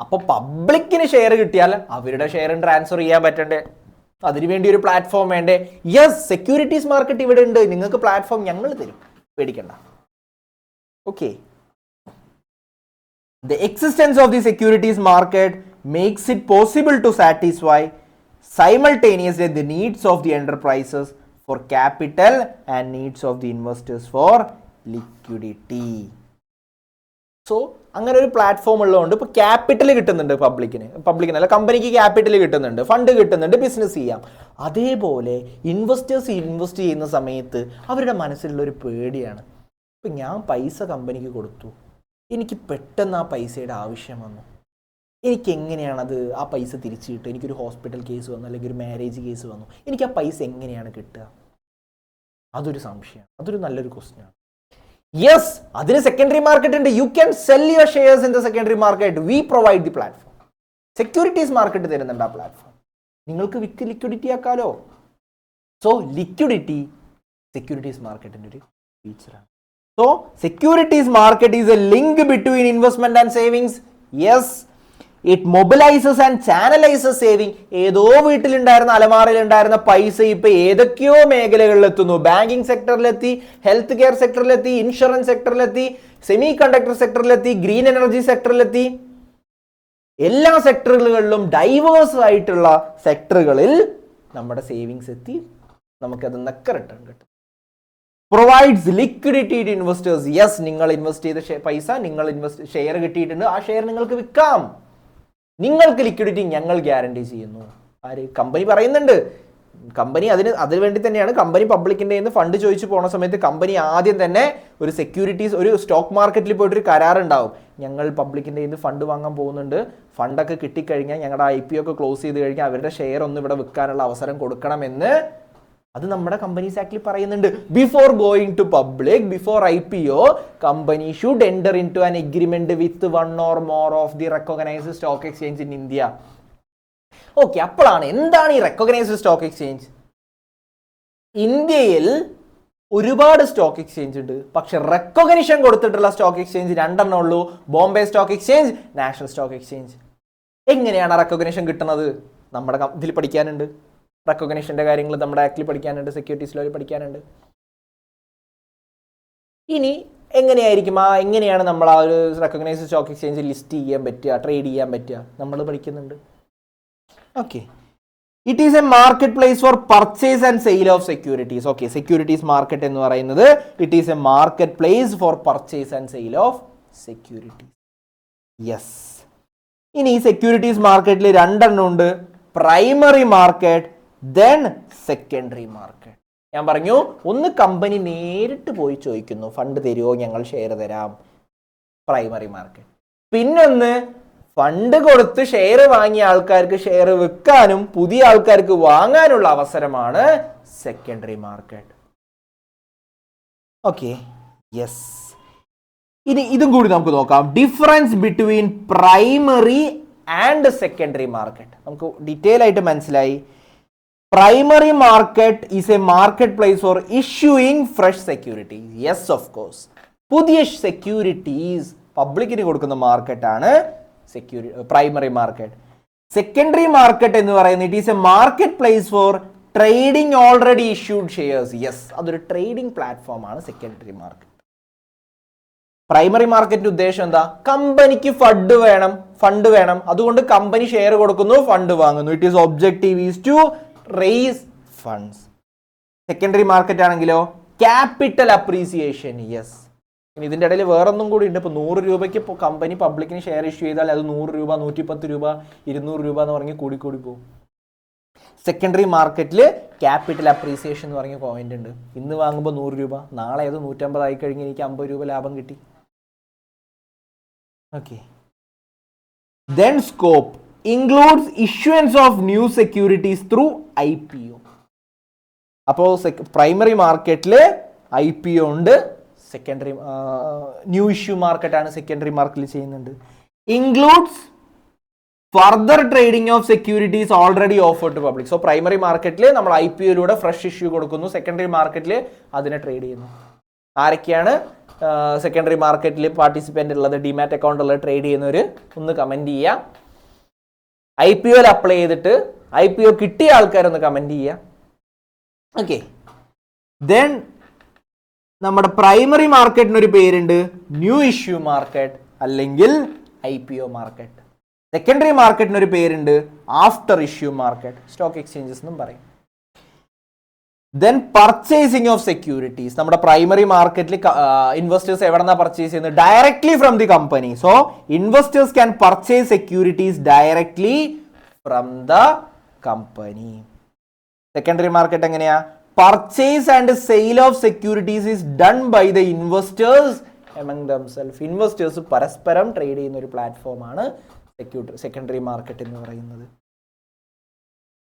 അപ്പൊ പബ്ലിക്കിന് ഷെയർ കിട്ടിയാൽ അവരുടെ ഷെയർ ട്രാൻസ്ഫർ ചെയ്യാൻ പറ്റണ്ടേ? അതിനുവേണ്ടി ഒരു പ്ലാറ്റ്ഫോം വേണ്ടേ? യെസ്, സെക്യൂരിറ്റീസ് മാർക്കറ്റ് ഇവിടെ ഉണ്ട്, നിങ്ങൾക്ക് പ്ലാറ്റ്ഫോം ഞങ്ങൾ തരും, പേടിക്കണ്ട. Okay, the existence of the securities market makes it possible to satisfy simultaneously the needs of the enterprises for capital and needs of the investors for liquidity. So അങ്ങനെ ഒരു platform ഉള്ളതുകൊണ്ട് ഇപ്പോൾ ക്യാപിറ്റൽ കിട്ടുന്നുണ്ട് പബ്ലിക്കിനല്ല, കമ്പനിക്ക് capital കിട്ടുന്നുണ്ട്, fund കിട്ടുന്നുണ്ട്, business ചെയ്യാം. അതേപോലെ ഇൻവെസ്റ്റേഴ്സ് ഇൻവെസ്റ്റ് ചെയ്യുന്ന സമയത്ത് അവരുടെ മനസ്സിലുള്ള ഒരു പേടിയാണ്, ഇപ്പം ഞാൻ പൈസ കമ്പനിക്ക് കൊടുത്തു, എനിക്ക് പെട്ടെന്ന് ആ പൈസയുടെ ആവശ്യം വന്നു, എനിക്ക് എങ്ങനെയാണത് ആ പൈസ തിരിച്ചു കിട്ടുക? എനിക്കൊരു ഹോസ്പിറ്റൽ കേസ് വന്നു, അല്ലെങ്കിൽ ഒരു മാരേജ് കേസ് വന്നു, എനിക്ക് ആ പൈസ എങ്ങനെയാണ് കിട്ടുക? അതൊരു സംശയമാണ്, അതൊരു നല്ലൊരു ക്വസ്റ്റ്യൻ ആണ്. യെസ്, അതിന് സെക്കൻഡറി മാർക്കറ്റ് ഉണ്ട്. You can sell your shares in the secondary market. We provide the platform. Securities market തരുന്നുണ്ട് ആ പ്ലാറ്റ്ഫോം. നിങ്ങൾക്ക് വിറ്റ് ലിക്വിഡിറ്റി ആക്കാലോ. സോ ലിക്വിഡിറ്റി സെക്യൂരിറ്റീസ് മാർക്കറ്റിന്റെ ഒരു ഫീച്ചറാണ്. So securities market is a link between investment and savings. Yes, it mobilises and channelises saving. ഏതോ വീട്ടിലുണ്ടായിരുന്ന അലമാറയിലുണ്ടായിരുന്ന പൈസ ഇപ്പൊ ഏതൊക്കെയോ മേഖലകളിൽ എത്തുന്നു. ബാങ്കിങ് സെക്ടറിലെത്തി, ഹെൽത്ത് കെയർ സെക്ടറിലെത്തി, ഇൻഷുറൻസ് സെക്ടറിലെത്തി, സെമി കണ്ടക്ടർ സെക്ടറിലെത്തി, ഗ്രീൻ എനർജി സെക്ടറിലെത്തി. എല്ലാ സെക്ടറുകളിലും ഡൈവേഴ്സ് ആയിട്ടുള്ള സെക്ടറുകളിൽ നമ്മുടെ സേവിങ്സ് എത്തി, നമുക്കത് നിന്നൊക്കെ റിട്ടേൺ കിട്ടും. Provides liquidity to investors. Yes, നിങ്ങൾ ഇൻവെസ്റ്റ് ചെയ്ത പൈസ, നിങ്ങൾ ഷെയർ കിട്ടിയിട്ടുണ്ട്, ആ ഷെയർ നിങ്ങൾക്ക് വിൽക്കാം. നിങ്ങൾക്ക് ലിക്വിഡിറ്റി ഞങ്ങൾ ഗ്യാരണ്ടി ചെയ്യുന്നു. ആര്? കമ്പനി പറയുന്നുണ്ട്. കമ്പനി അതിന് വേണ്ടി തന്നെയാണ് കമ്പനി പബ്ലിക്കിൻ്റെ നിന്ന് ഫണ്ട് ചോദിച്ചു പോണ സമയത്ത് കമ്പനി ആദ്യം തന്നെ ഒരു സെക്യൂരിറ്റീസ്, ഒരു സ്റ്റോക്ക് മാർക്കറ്റിൽ പോയിട്ടൊരു കരാറുണ്ടാവും. ഞങ്ങൾ പബ്ലിക്കിൻ്റെ നിന്ന് ഫണ്ട് വാങ്ങാൻ പോകുന്നുണ്ട്, ഫണ്ടൊക്കെ കിട്ടിക്കഴിഞ്ഞാൽ ഞങ്ങളുടെ IPO ഒക്കെ ക്ലോസ് ചെയ്ത് കഴിഞ്ഞാൽ അവരുടെ ഷെയർ ഒന്ന് ഇവിടെ വിൽക്കാനുള്ള അവസരം കൊടുക്കണമെന്ന് അത് നമ്മുടെ കമ്പനീസ് ആക്ടിൽ പറയുന്നുണ്ട്. Before going to public, before IPO, company should enter into an agreement with one or more of the recognised stock exchange in India. Okay, അപ്പോഴാണ് എന്താണ് ഈ റെക്കഗ്നൈസ്ഡ് സ്റ്റോക്ക് എക്സ്ചേഞ്ച്? ഇന്ത്യയിൽ ഒരുപാട് സ്റ്റോക്ക് എക്സ്ചേഞ്ച് ഉണ്ട്, പക്ഷെ recognition കൊടുത്തിട്ടുള്ള stock exchange രണ്ടെണ്ണം ഉള്ളൂ. Bombay stock exchange, national stock exchange. എങ്ങനെയാണ് റെക്കഗ്നിഷൻ കിട്ടുന്നത്? നമ്മുടെ ഇതിൽ പഠിക്കാനുണ്ട്. റെക്കഗ്നിഷന്റെ കാര്യങ്ങൾ നമ്മുടെ ആക്ടിൽ പഠിക്കാനുണ്ട്, സെക്യൂരിറ്റീസ് ലോയിൽ പഠിക്കാനുണ്ട്. ഇനി എങ്ങനെയായിരിക്കും എങ്ങനെയാണ് നമ്മൾ ആ ഒരു റെക്കഗ്നൈസ്ഡ് സ്റ്റോക്ക് എക്സ്ചേഞ്ച് ലിസ്റ്റ് ചെയ്യാൻ പറ്റുക, ട്രേഡ് ചെയ്യാൻ പറ്റുക, നമ്മൾ പഠിക്കുന്നുണ്ട്. Okay, it is a market place four purchase and sale of securities. Okay, securities market എന്ന് പറയുന്നത് it is a market place four purchase and sale of securities. Yes, ഇനി ഈ സെക്യൂരിറ്റീസ് മാർക്കറ്റിൽ രണ്ടെണ്ണം ഉണ്ട്. Primary market, then secondary market. ഞാൻ പറഞ്ഞു, ഒന്ന് കമ്പനി നേരിട്ട് പോയി ചോദിക്കുന്നു, ഫണ്ട് തരുമോ, ഞങ്ങൾ ഷെയർ തരാം, പ്രൈമറി മാർക്കറ്റ്. പിന്നൊന്ന് ഫണ്ട് കൊടുത്ത് ഷെയർ വാങ്ങിയ ആൾക്കാർക്ക് ഷെയർ വിൽക്കാനും പുതിയ ആൾക്കാർക്ക് വാങ്ങാനുള്ള അവസരമാണ് സെക്കൻഡറി മാർക്കറ്റ്. ഓക്കെ, യെസ്, ഇനി ഇതും കൂടി നമുക്ക് നോക്കാം. Difference between primary and secondary market നമുക്ക് ഡീറ്റെയിൽ ആയിട്ട് മനസ്സിലായി. Primary market is a marketplace for issuing fresh securities. Yes, of course. പുതിയ സെക്യൂരിറ്റീസ് പബ്ലിക്കിന് കൊടുക്കുന്ന മാർക്കറ്റാണ് പ്രൈമറി മാർക്കറ്റ്. സെക്കൻഡറി മാർക്കറ്റ് എന്ന് പറയുന്നത് it is a market place for trading already issued shares. Yes, അതൊരു ട്രേഡിംഗ് പ്ലാറ്റ്ഫോമാണ് സെക്കൻഡറി മാർക്കറ്റ്. പ്രൈമറി മാർക്കറ്റിന്റെ ഉദ്ദേശം എന്താ? കമ്പനിക്ക് ഫണ്ട് വേണം, അതുകൊണ്ട് കമ്പനി ഷെയർ കൊടുക്കുന്നു, ഫണ്ട് വാങ്ങുന്നു. It is objective is to raise funds. Secondary market ആണെങ്കിലോ ക്യാപിറ്റൽ അപ്രീസിയേഷൻ. യെസ്, ഇനി ഇതിൻ്റെ ഇടയിൽ വേറൊന്നും കൂടി ഉണ്ട്. ഇപ്പോൾ 100 രൂപയ്ക്ക് ഇപ്പോൾ കമ്പനി പബ്ലിക്കിന് ഷെയർ ഇഷ്യൂ ചെയ്താൽ അത് 100 രൂപ, 110 രൂപ, 200 രൂപ എന്ന് പറഞ്ഞ് കൂടി പോകും. സെക്കൻഡറി മാർക്കറ്റിൽ ക്യാപിറ്റൽ അപ്രീസിയേഷൻ എന്ന് പറഞ്ഞ പോയിന്റ് ഉണ്ട്. ഇന്ന് വാങ്ങുമ്പോൾ 100 രൂപ, നാളെ അത് 150 ആയി കഴിഞ്ഞ് എനിക്ക് 50 രൂപ ലാഭം കിട്ടി. Okay. Then scope includes issuance of new securities through IPO. അപ്പോൾ പ്രൈമറി മാർക്കറ്റിൽ IPO ഉണ്ട്, സെക്കൻഡറി ന്യൂ ഇഷ്യൂ മാർക്കറ്റാണ് സെക്കൻഡറി മാർക്കറ്റിൽ ചെയ്യുന്നുണ്ട്. Includes further trading of securities already offered to public. So primary മാർക്കറ്റിൽ നമ്മൾ IPOയിലൂടെ ഫ്രഷ് ഇഷ്യൂ കൊടുക്കുന്നു, സെക്കൻഡറി മാർക്കറ്റിൽ അതിനെ ട്രേഡ് ചെയ്യുന്നു. ആരൊക്കെയാണ് സെക്കൻഡറി മാർക്കറ്റിൽ പാർട്ടിസിപ്പൻ്റ് ഉള്ളത്, ഡിമാറ്റ് അക്കൗണ്ട് ഉള്ളത്, ട്രേഡ് ചെയ്യുന്നവർ ഒന്ന് കമൻറ്റ് ചെയ്യുക. IPOയിൽ അപ്ലൈ ചെയ്തിട്ട് IPO കിട്ടിയ ആൾക്കാരൊന്ന് കമൻറ്റ് ചെയ്യുക. ഓക്കെ. ദെൻ നമ്മുടെ പ്രൈമറി മാർക്കറ്റിനൊരു പേരുണ്ട്, ന്യൂ ഇഷ്യൂ മാർക്കറ്റ് അല്ലെങ്കിൽ IPO മാർക്കറ്റ്. സെക്കൻഡറി മാർക്കറ്റിനൊരു പേരുണ്ട്, after issue market, stock exchanges എന്നും പറയും. Then purchasing of securities. നമ്മുടെ പ്രൈമറി മാർക്കറ്റിൽ ഇൻവെസ്റ്റേഴ്സ് എവിടെ നിന്നാണ് പർച്ചേസ് ചെയ്യുന്നത്? Directly from the company. So investors can purchase securities directly from the company. Secondary market എങ്ങനെയാ? Purchase and sale of securities is done by the investors among themself. Investors പരസ്പരം trade ചെയ്യുന്ന ഒരു പ്ലാറ്റ്ഫോമാണ് secondary market എന്ന് പറയുന്നത്.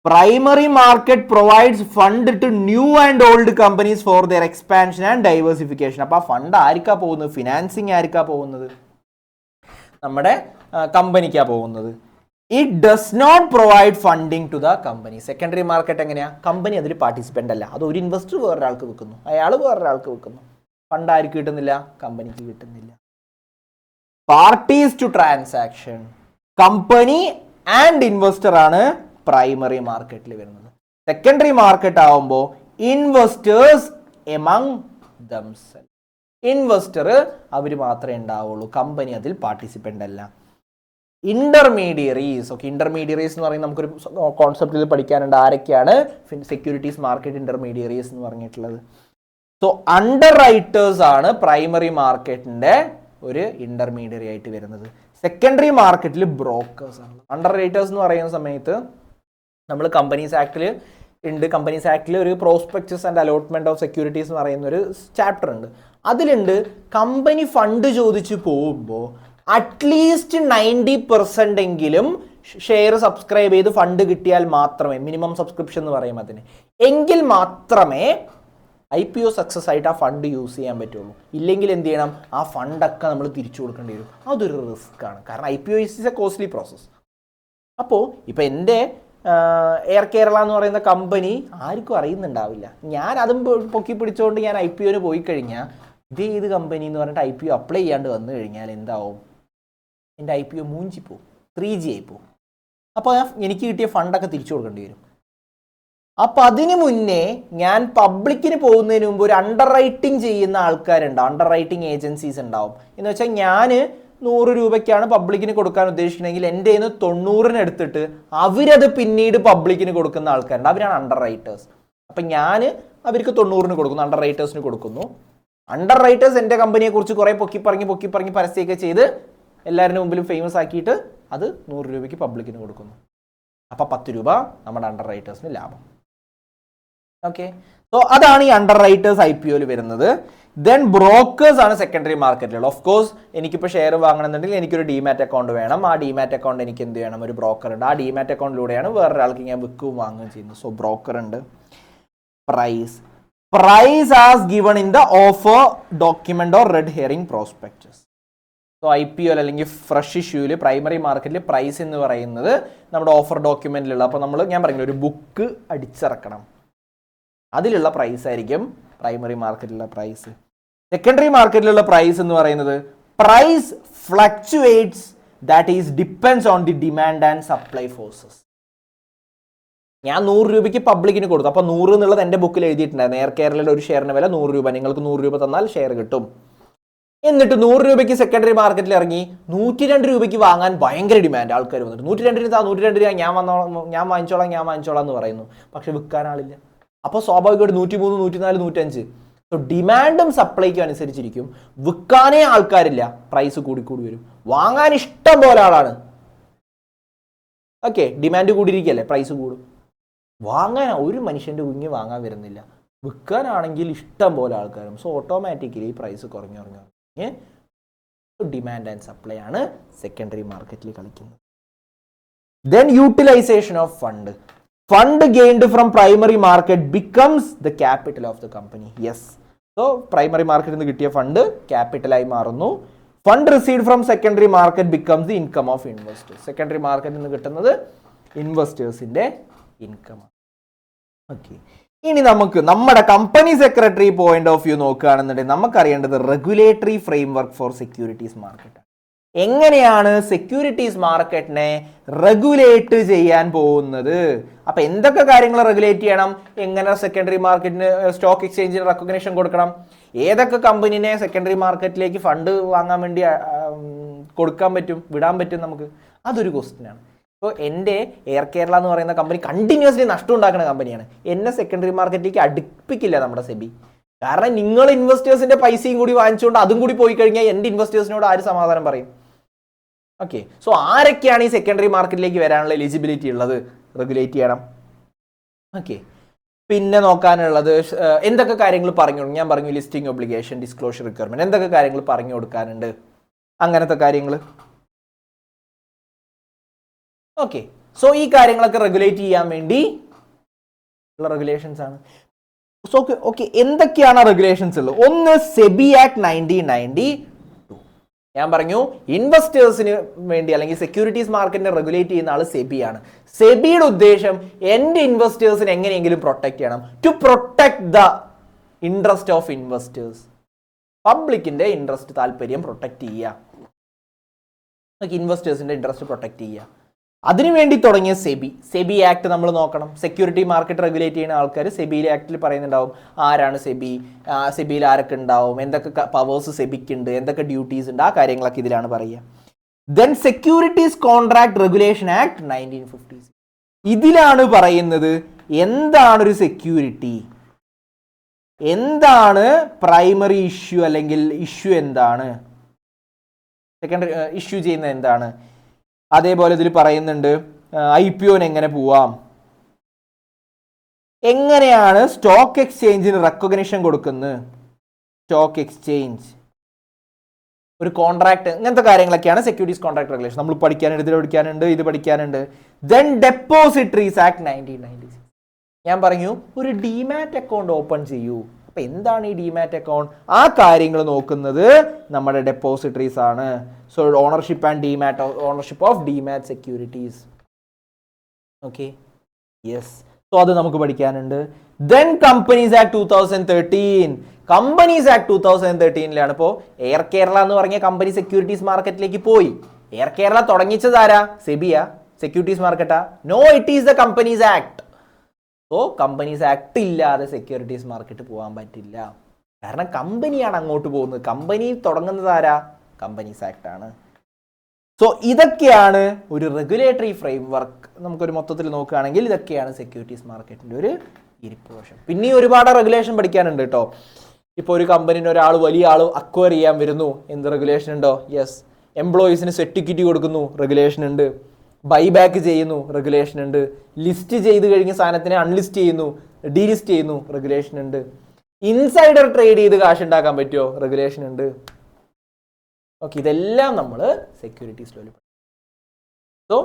Primary market provides fund to new and old companies for their expansion and diversification. അപ്പോൾ ആ fund ആർക്കാ പോകുന്നത്? ഫിനാൻസിങ് ആർക്കാ പോകുന്നത്? നമ്മുടെ കമ്പനിക്കാ പോകുന്നത്. It does not provide funding to the company. Secondary market എങ്ങനെയാ? കമ്പനി അതിൽ പാർട്ടിസിപ്പൻ്റ് അല്ല, അത് ഒരു ഇൻവെസ്റ്റർ വേറൊരാൾക്ക് വിൽക്കുന്നു, അയാൾ വേറൊരാൾക്ക് വിൽക്കുന്നു. ഫണ്ട് ആർക്ക് കിട്ടുന്നില്ല? കമ്പനിക്ക് കിട്ടുന്നില്ല. Parties to transaction, company and investor ആണ് പ്രൈമറി മാർക്കറ്റിൽ വരുന്നത്. സെക്കൻഡറി മാർക്കറ്റ് ആവുമ്പോൾ ഇൻവെസ്റ്റേഴ്സ് എമംഗ് ദംസെൽഫ്. ഇൻവെസ്റ്റർ അവർ മാത്രമേ ഉണ്ടാവുള്ളൂ, കമ്പനി അതിൽ പാർട്ടിസിപ്പൻ്റ് അല്ല. ഇന്റർമീഡിയറീസ്. ഓക്കെ, ഇന്റർമീഡിയറീസ് എന്ന് പറയുന്നത് നമുക്കൊരു കോൺസെപ്റ്റിൽ പഠിക്കാനുണ്ട്. ആരൊക്കെയാണ് സെക്യൂരിറ്റീസ് മാർക്കറ്റ് ഇന്റർമീഡിയറീസ് എന്ന് പറഞ്ഞിട്ടുള്ളത്? സോ അണ്ടർ റൈറ്റേഴ്സ് ആണ് പ്രൈമറി മാർക്കറ്റിന്റെ ഒരു ഇന്റർമീഡിയറി ആയിട്ട് വരുന്നത്. സെക്കൻഡറി മാർക്കറ്റിൽ ബ്രോക്കേഴ്സ് ആണ്. അണ്ടർ റൈറ്റേഴ്സ് എന്ന് പറയുന്ന സമയത്ത് നമ്മൾ കമ്പനീസ് ആക്ടിൽ ഉണ്ട്. കമ്പനീസ് ആക്ടിൽ ഒരു prospectus and allotment of securities എന്ന് പറയുന്ന ഒരു ചാപ്റ്റർ ഉണ്ട്. അതിലുണ്ട് കമ്പനി ഫണ്ട് ചോദിച്ചു പോകുമ്പോൾ അറ്റ്ലീസ്റ്റ് 90% എങ്കിലും ഷെയർ സബ്സ്ക്രൈബ് ചെയ്ത് ഫണ്ട് കിട്ടിയാൽ മാത്രമേ, മിനിമം സബ്സ്ക്രിപ്ഷൻ എന്ന് പറയും അതിന്, എങ്കിൽ മാത്രമേ IPO സക്സസ് ആയിട്ട് ആ ഫണ്ട് യൂസ് ചെയ്യാൻ പറ്റുള്ളൂ. ഇല്ലെങ്കിൽ എന്ത് ചെയ്യണം? ആ ഫണ്ടൊക്കെ നമ്മൾ തിരിച്ചു കൊടുക്കേണ്ടി വരും. അതൊരു റിസ്ക് ആണ്, കാരണം IPO is A costly process. അപ്പോൾ ഇപ്പോൾ എൻ്റെ എയർ കേരള എന്ന് പറയുന്ന കമ്പനി ആർക്കും അറിയുന്നുണ്ടാവില്ല. ഞാൻ അതും പൊക്കി പിടിച്ചുകൊണ്ട് ഞാൻ IPOന് പോയി കഴിഞ്ഞാൽ ഇതേ ഏത് കമ്പനി എന്ന് പറഞ്ഞിട്ട് IPO അപ്ലൈ ചെയ്യാണ്ട് വന്നു കഴിഞ്ഞാൽ എന്താവും? എൻ്റെ IPO മൂഞ്ചിപ്പോവും, 3G ആയിപ്പോവും. അപ്പോൾ എനിക്ക് കിട്ടിയ ഫണ്ടൊക്കെ തിരിച്ചു കൊടുക്കേണ്ടി വരും. അപ്പം അതിന് മുന്നേ ഞാൻ പബ്ലിക്കിന് പോകുന്നതിന് മുമ്പ് ഒരു അണ്ടർ റൈറ്റിംഗ് ചെയ്യുന്ന ആൾക്കാരുണ്ട്, അണ്ടർ റൈറ്റിംഗ് ഏജൻസീസ് ഉണ്ടാവും. എന്ന് വെച്ചാൽ ഞാൻ 100 രൂപയ്ക്കാണ് പബ്ലിക്കിന് കൊടുക്കാൻ ഉദ്ദേശിക്കണമെങ്കിൽ എൻ്റെ കയ്യിൽ നിന്ന് 90 എടുത്തിട്ട് അവരത് പിന്നീട് പബ്ലിക്കിന് കൊടുക്കുന്ന ആൾക്കാരുണ്ട്. അവരാണ് അണ്ടർ റൈറ്റേഴ്സ്. അപ്പം ഞാൻ അവർക്ക് 90 കൊടുക്കുന്നു, അണ്ടർ റൈറ്റേഴ്സിന് കൊടുക്കുന്നു. അണ്ടർ റൈറ്റേഴ്സ് എൻ്റെ കമ്പനിയെ കുറിച്ച് കുറേ പൊക്കി പറഞ്ഞ് പരസ്യമൊക്കെ ചെയ്ത് എല്ലാവരുടെ മുമ്പിലും ഫേമസ് ആക്കിയിട്ട് അത് 100 രൂപയ്ക്ക് പബ്ലിക്കിന് കൊടുക്കുന്നു. അപ്പം 10 രൂപ നമ്മുടെ അണ്ടർ റൈറ്റേഴ്സിന് ലാഭം. ഓക്കെ, സോ അതാണ് ഈ അണ്ടർ റൈറ്റേഴ്സ് IPOയിൽ വരുന്നത്. ദെൻ ബ്രോക്കേഴ്സ് ആണ് സെക്കൻഡറി മാർക്കറ്റിലുള്ള. ഓഫ് കോഴ്സ് എനിക്കിപ്പോൾ ഷെയർ വാങ്ങണമെന്നുണ്ടെങ്കിൽ എനിക്കൊരു ഡിമാറ്റ് അക്കൗണ്ട് വേണം. ആ ഡിമാറ്റ് അക്കൗണ്ട് എനിക്ക് എന്ത് വേണം? ഒരു ബ്രോക്കർ ഉണ്ട്. ആ ഡിമാറ്റ് അക്കൗണ്ടിലൂടെയാണ് വേറൊരാൾക്ക് ഞാൻ വിൽക്കുകയും വാങ്ങുകയും ചെയ്യുന്നത്. സോ ബ്രോക്കർ ഉണ്ട്. Price as given in the offer document or red herring prospectus. So IPOയിൽ അല്ലെങ്കിൽ ഫ്രഷ് ഇഷ്യൂവിൽ പ്രൈമറി മാർക്കറ്റിൽ പ്രൈസ് എന്ന് പറയുന്നത് നമ്മുടെ ഓഫർ ഡോക്യുമെന്റിലുള്ള, അപ്പോൾ ഞാൻ പറഞ്ഞില്ല ഒരു ബുക്ക് അടിച്ചിറക്കണം, അതിലുള്ള പ്രൈസ് ആയിരിക്കും പ്രൈമറി മാർക്കറ്റിലുള്ള പ്രൈസ്. സെക്കൻഡറി മാർക്കറ്റിലുള്ള പ്രൈസ് എന്ന് പറയുന്നത് price fluctuates, that is depends on the demand and supply forces. ഞാൻ 100 രൂപയ്ക്ക് പബ്ലിക്കിന് കൊടുത്തു. അപ്പോൾ 100 എന്നുള്ളത് എൻ്റെ ബുക്കിൽ എഴുതിയിട്ടുണ്ടായിരുന്നു. എയർ കേരളയുടെ ഒരു ഷെയറിന് വില 100 രൂപ. നിങ്ങൾക്ക് 100 രൂപ തന്നാൽ ഷെയർ കിട്ടും. എന്നിട്ട് 100 രൂപയ്ക്ക് സെക്കൻഡറി മാർക്കറ്റിൽ ഇറങ്ങി 102 രൂപയ്ക്ക് വാങ്ങാൻ ഭയങ്കര ഡിമാൻഡ്. ആൾക്കാർ വന്നിട്ട് 102 രൂപ ഞാൻ വാങ്ങിച്ചോളാം എന്ന് പറയുന്നു. പക്ഷെ വിൽക്കാൻ ആളില്ല. അപ്പോൾ സ്വാഭാവികമായിട്ട് 103, 104, 105. സോ ഡിമാൻഡും സപ്ലൈക്കും അനുസരിച്ചിരിക്കും. വിൽക്കാനേ ആൾക്കാരില്ല, പ്രൈസ് കൂടി വരും. വാങ്ങാൻ ഇഷ്ടം പോലെ ആളാണ്. ഓക്കെ, ഡിമാൻഡ് കൂടിയിരിക്കല്ലേ, പ്രൈസ് കൂടും. വാങ്ങാൻ ഒരു മനുഷ്യൻ്റെ കുഞ്ഞ് വാങ്ങാൻ വരുന്നില്ല. വിൽക്കാനാണെങ്കിൽ ഇഷ്ടം പോലെ ആൾക്കാരും. സോ ഓട്ടോമാറ്റിക്കലി പ്രൈസ് കുറഞ്ഞു ഡിമാൻഡ് ആൻഡ് സപ്ലൈ ആണ് സെക്കൻഡറി മാർക്കറ്റിൽ കളിക്കുന്നത്. Then utilisation of fund. Fund gained from primary market becomes the capital of the company. Yes. So, primary market നിന്ന് കിട്ടിയ ഫണ്ട് ക്യാപിറ്റലായി മാറുന്നു. Fund received from secondary market becomes the income of investors. Secondary market നിന്ന് കിട്ടുന്നത് ഇൻവെസ്റ്റേഴ്സിന്റെ income. Okay, ഇനി നമുക്ക് നമ്മുടെ company secretary point of view നോക്കുകയാണെന്നുണ്ടെങ്കിൽ നമുക്കറിയേണ്ടത് regulatory framework for securities market. എങ്ങനെയാണ് സെക്യൂരിറ്റീസ് മാർക്കറ്റിനെ റെഗുലേറ്റ് ചെയ്യാൻ പോകുന്നത്? അപ്പൊ എന്തൊക്കെ കാര്യങ്ങൾ റെഗുലേറ്റ് ചെയ്യണം? എങ്ങനെ സെക്കൻഡറി മാർക്കറ്റിന് സ്റ്റോക്ക് എക്സ്ചേഞ്ചിന് റെക്കഗ്നേഷൻ കൊടുക്കണം? ഏതൊക്കെ കമ്പനിനെ സെക്കൻഡറി മാർക്കറ്റിലേക്ക് ഫണ്ട് വാങ്ങാൻ വേണ്ടി കൊടുക്കാൻ പറ്റും, വിടാൻ പറ്റും നമുക്ക്? അതൊരു ക്വസ്റ്റ്യനാണ്. ഇപ്പോൾ എൻ്റെ എയർ കേരള എന്ന് പറയുന്ന കമ്പനി കണ്ടിന്യൂസ്ലി നഷ്ടം ഉണ്ടാക്കുന്ന കമ്പനിയാണ്. എന്നെ സെക്കൻഡറി മാർക്കറ്റിലേക്ക് അടുപ്പിക്കില്ല നമ്മുടെ സെബി. കാരണം നിങ്ങൾ ഇൻവെസ്റ്റേഴ്സിന്റെ പൈസയും കൂടി വാങ്ങിച്ചുകൊണ്ട് അതും കൂടി പോയി കഴിഞ്ഞാൽ എൻ്റെ ഇൻവെസ്റ്റേഴ്സിനോട് ആര് സമാധാനം പറയും? ഓക്കെ, സോ ആരൊക്കെയാണ് ഈ സെക്കൻഡറി മാർക്കറ്റിലേക്ക് വരാനുള്ള എലിജിബിലിറ്റി ഉള്ളത്? റെഗുലേറ്റ് ചെയ്യണം. ഓക്കെ, പിന്നെ നോക്കാനുള്ളത് എന്തൊക്കെ കാര്യങ്ങൾ ഞാൻ പറഞ്ഞു ലിസ്റ്റിംഗ് ഒബ്ലിഗേഷൻ, ഡിസ്ക്ലോഷർ റിക്വയർമെന്റ്, എന്തൊക്കെ കാര്യങ്ങൾ പറഞ്ഞു കൊടുക്കാനുണ്ട്, അങ്ങനത്തെ കാര്യങ്ങൾ. ഓക്കെ, സോ ഈ കാര്യങ്ങളൊക്കെ റെഗുലേറ്റ് ചെയ്യാൻ വേണ്ടി ഉള്ള റെഗുലേഷൻസ് ആണ്. സോ ഓക്കെ, എന്തൊക്കെയാണ് റെഗുലേഷൻസ് ഉള്ളത്? ഒന്ന്, സെബി ആക്ട് 1992. ഞാൻ പറഞ്ഞു ഇൻവെസ്റ്റേഴ്സിന് വേണ്ടി അല്ലെങ്കിൽ സെക്യൂരിറ്റീസ് മാർക്കറ്റിനെ റെഗുലേറ്റ് ചെയ്യുന്ന ആൾ സെബിയാണ്. സെബിയുടെ ഉദ്ദേശം എൻ്റെ ഇൻവെസ്റ്റേഴ്സിനെ എങ്ങനെയെങ്കിലും പ്രൊട്ടക്ട് ചെയ്യണം. To protect the interest of investors. പബ്ലിക്കിന്റെ ഇൻട്രസ്റ്റ്, താല്പര്യം പ്രൊട്ടക്ട് ചെയ്യുക, ഇൻവെസ്റ്റേഴ്സിന്റെ ഇൻട്രസ്റ്റ് പ്രൊട്ടക്ട് ചെയ്യുക. അതിനുവേണ്ടി തുടങ്ങിയ സെബി ആക്ട് നമ്മൾ നോക്കണം. സെക്യൂരിറ്റി മാർക്കറ്റ് റെഗുലേറ്റ് ചെയ്യുന്ന ആൾക്കാർ സെബിയിലെ ആക്ടിൽ പറയുന്നുണ്ടാവും ആരാണ് സെബി, സെബിയിൽ ആരൊക്കെ ഉണ്ടാവും, എന്തൊക്കെ പവേഴ്സ് സെബിക്ക് ഉണ്ട്, എന്തൊക്കെ ഡ്യൂട്ടീസ് ഉണ്ട്, ആ കാര്യങ്ങളൊക്കെ ഇതിലാണ് പറയുക. Then securities contract regulation act 1956. ഇതിലാണ് പറയുന്നത് എന്താണ് ഒരു സെക്യൂരിറ്റി, എന്താണ് പ്രൈമറി ഇഷ്യൂ അല്ലെങ്കിൽ ഇഷ്യൂ എന്താണ്, സെക്കൻഡറി ഇഷ്യൂ ചെയ്യുന്നത് എന്താണ്. അതേപോലെ ഇതിൽ പറയുന്നുണ്ട് IPOന് എങ്ങനെ പോവാം, എങ്ങനെയാണ് സ്റ്റോക്ക് എക്സ്ചേഞ്ചിന് റെക്കഗ്നിഷൻ കൊടുക്കുന്നത്, സ്റ്റോക്ക് എക്സ്ചേഞ്ച് ഒരു കോൺട്രാക്ട്, ഇങ്ങനത്തെ കാര്യങ്ങളൊക്കെയാണ് സെക്യൂരിറ്റീസ് കോൺട്രാക്ട് റെഗുലേഷൻ. നമ്മൾ പഠിക്കാനുണ്ട്, ഇത് പഠിക്കാനുണ്ട്. Then depositories act 1996. ഞാൻ പറഞ്ഞു ഒരു ഡിമാറ്റ് അക്കൗണ്ട് ഓപ്പൺ ചെയ്യൂ. അപ്പൊ എന്താണ് ഈ ഡിമാറ്റ് അക്കൗണ്ട്? ആ കാര്യങ്ങൾ നോക്കുന്നത് നമ്മുടെ ഡെപ്പോസിറ്ററീസ് ആണ്. So ownership and demat, ownership of demat securities. Okay, yes, so അത് നമുക്ക് പഠിക്കാനുണ്ട്. Then companies act 2013. Companies act 2013 ഇപ്പോൾ എയർ കേരള എന്ന് പറഞ്ഞ കമ്പനി സെക്യൂരിറ്റീസ് മാർക്കറ്റിലേക്ക് പോയി. എയർ കേരള തുടങ്ങിച്ചത് ആരാ? സെബിയ. സെക്യൂരിറ്റീസ് മാർക്കറ്റാ? No, it is the companies act. So companies act ഇല്ലാതെ സെക്യൂരിറ്റീസ് മാർക്കറ്റ് പോകാൻ പറ്റില്ല. കാരണം കമ്പനിയാണ് അങ്ങോട്ട് പോകുന്നത്. കമ്പനി തുടങ്ങുന്നത് ആരാ? കമ്പനീസ് ആക്ട് ആണ്. സോ ഇതൊക്കെയാണ് ഒരു റെഗുലേറ്ററി ഫ്രെയിംവർക്ക്. നമുക്കൊരു മൊത്തത്തിൽ നോക്കുകയാണെങ്കിൽ ഇതൊക്കെയാണ് സെക്യൂരിറ്റീസ് മാർക്കറ്റിന്റെ ഒരു ഇരിപ്പ് വശം. പിന്നെ ഒരുപാട് റെഗുലേഷൻ പഠിക്കാനുണ്ട് കേട്ടോ. ഇപ്പോൾ ഒരു കമ്പനിന് വലിയ ആൾ അക്വയർ ചെയ്യാൻ വരുന്നു, എന്ത് റെഗുലേഷൻ ഉണ്ടോ? യെസ്. എംപ്ലോയീസിന് സർട്ടിഫിക്കറ്റ് കൊടുക്കുന്നു, റെഗുലേഷൻ ഉണ്ട്. ബൈബാക്ക് ചെയ്യുന്നു, റെഗുലേഷൻ ഉണ്ട്. ലിസ്റ്റ് ചെയ്ത് കഴിഞ്ഞ സാധനത്തിനെ അൺലിസ്റ്റ് ചെയ്യുന്നു, ഡീലിസ്റ്റ് ചെയ്യുന്നു, റെഗുലേഷൻ ഉണ്ട്. ഇൻസൈഡർ ട്രേഡ് ചെയ്ത് കാശ് ഉണ്ടാക്കാൻ പറ്റുമോ? റെഗുലേഷൻ ഉണ്ട്. ഓക്കെ, ഇതെല്ലാം നമ്മൾ സെക്യൂരിറ്റീസ് ലോയിൽ പഠിക്കും. സോ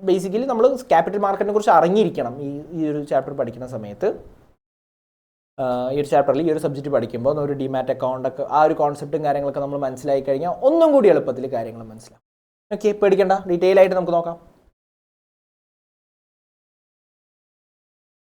ബേസിക്കലി നമ്മൾ ക്യാപിറ്റൽ മാർക്കറ്റിനെ കുറിച്ച് അറിഞ്ഞിരിക്കണം ഈ ഒരു ചാപ്റ്റർ പഠിക്കുന്ന സമയത്ത്. ഈ ഒരു ചാപ്റ്ററിൽ ഈ ഒരു സബ്ജക്റ്റ് പഠിക്കുമ്പോൾ ഒരു ഡിമാറ്റ് അക്കൗണ്ടൊക്കെ ആ ഒരു കോൺസെപ്റ്റും കാര്യങ്ങളൊക്കെ നമ്മൾ മനസ്സിലാക്കി കഴിഞ്ഞാൽ ഒന്നും കൂടി എളുപ്പത്തിൽ കാര്യങ്ങൾ മനസ്സിലാവും. ഓക്കെ, പേടിക്കണ്ട, ഡീറ്റെയിൽ ആയിട്ട് നമുക്ക് നോക്കാം.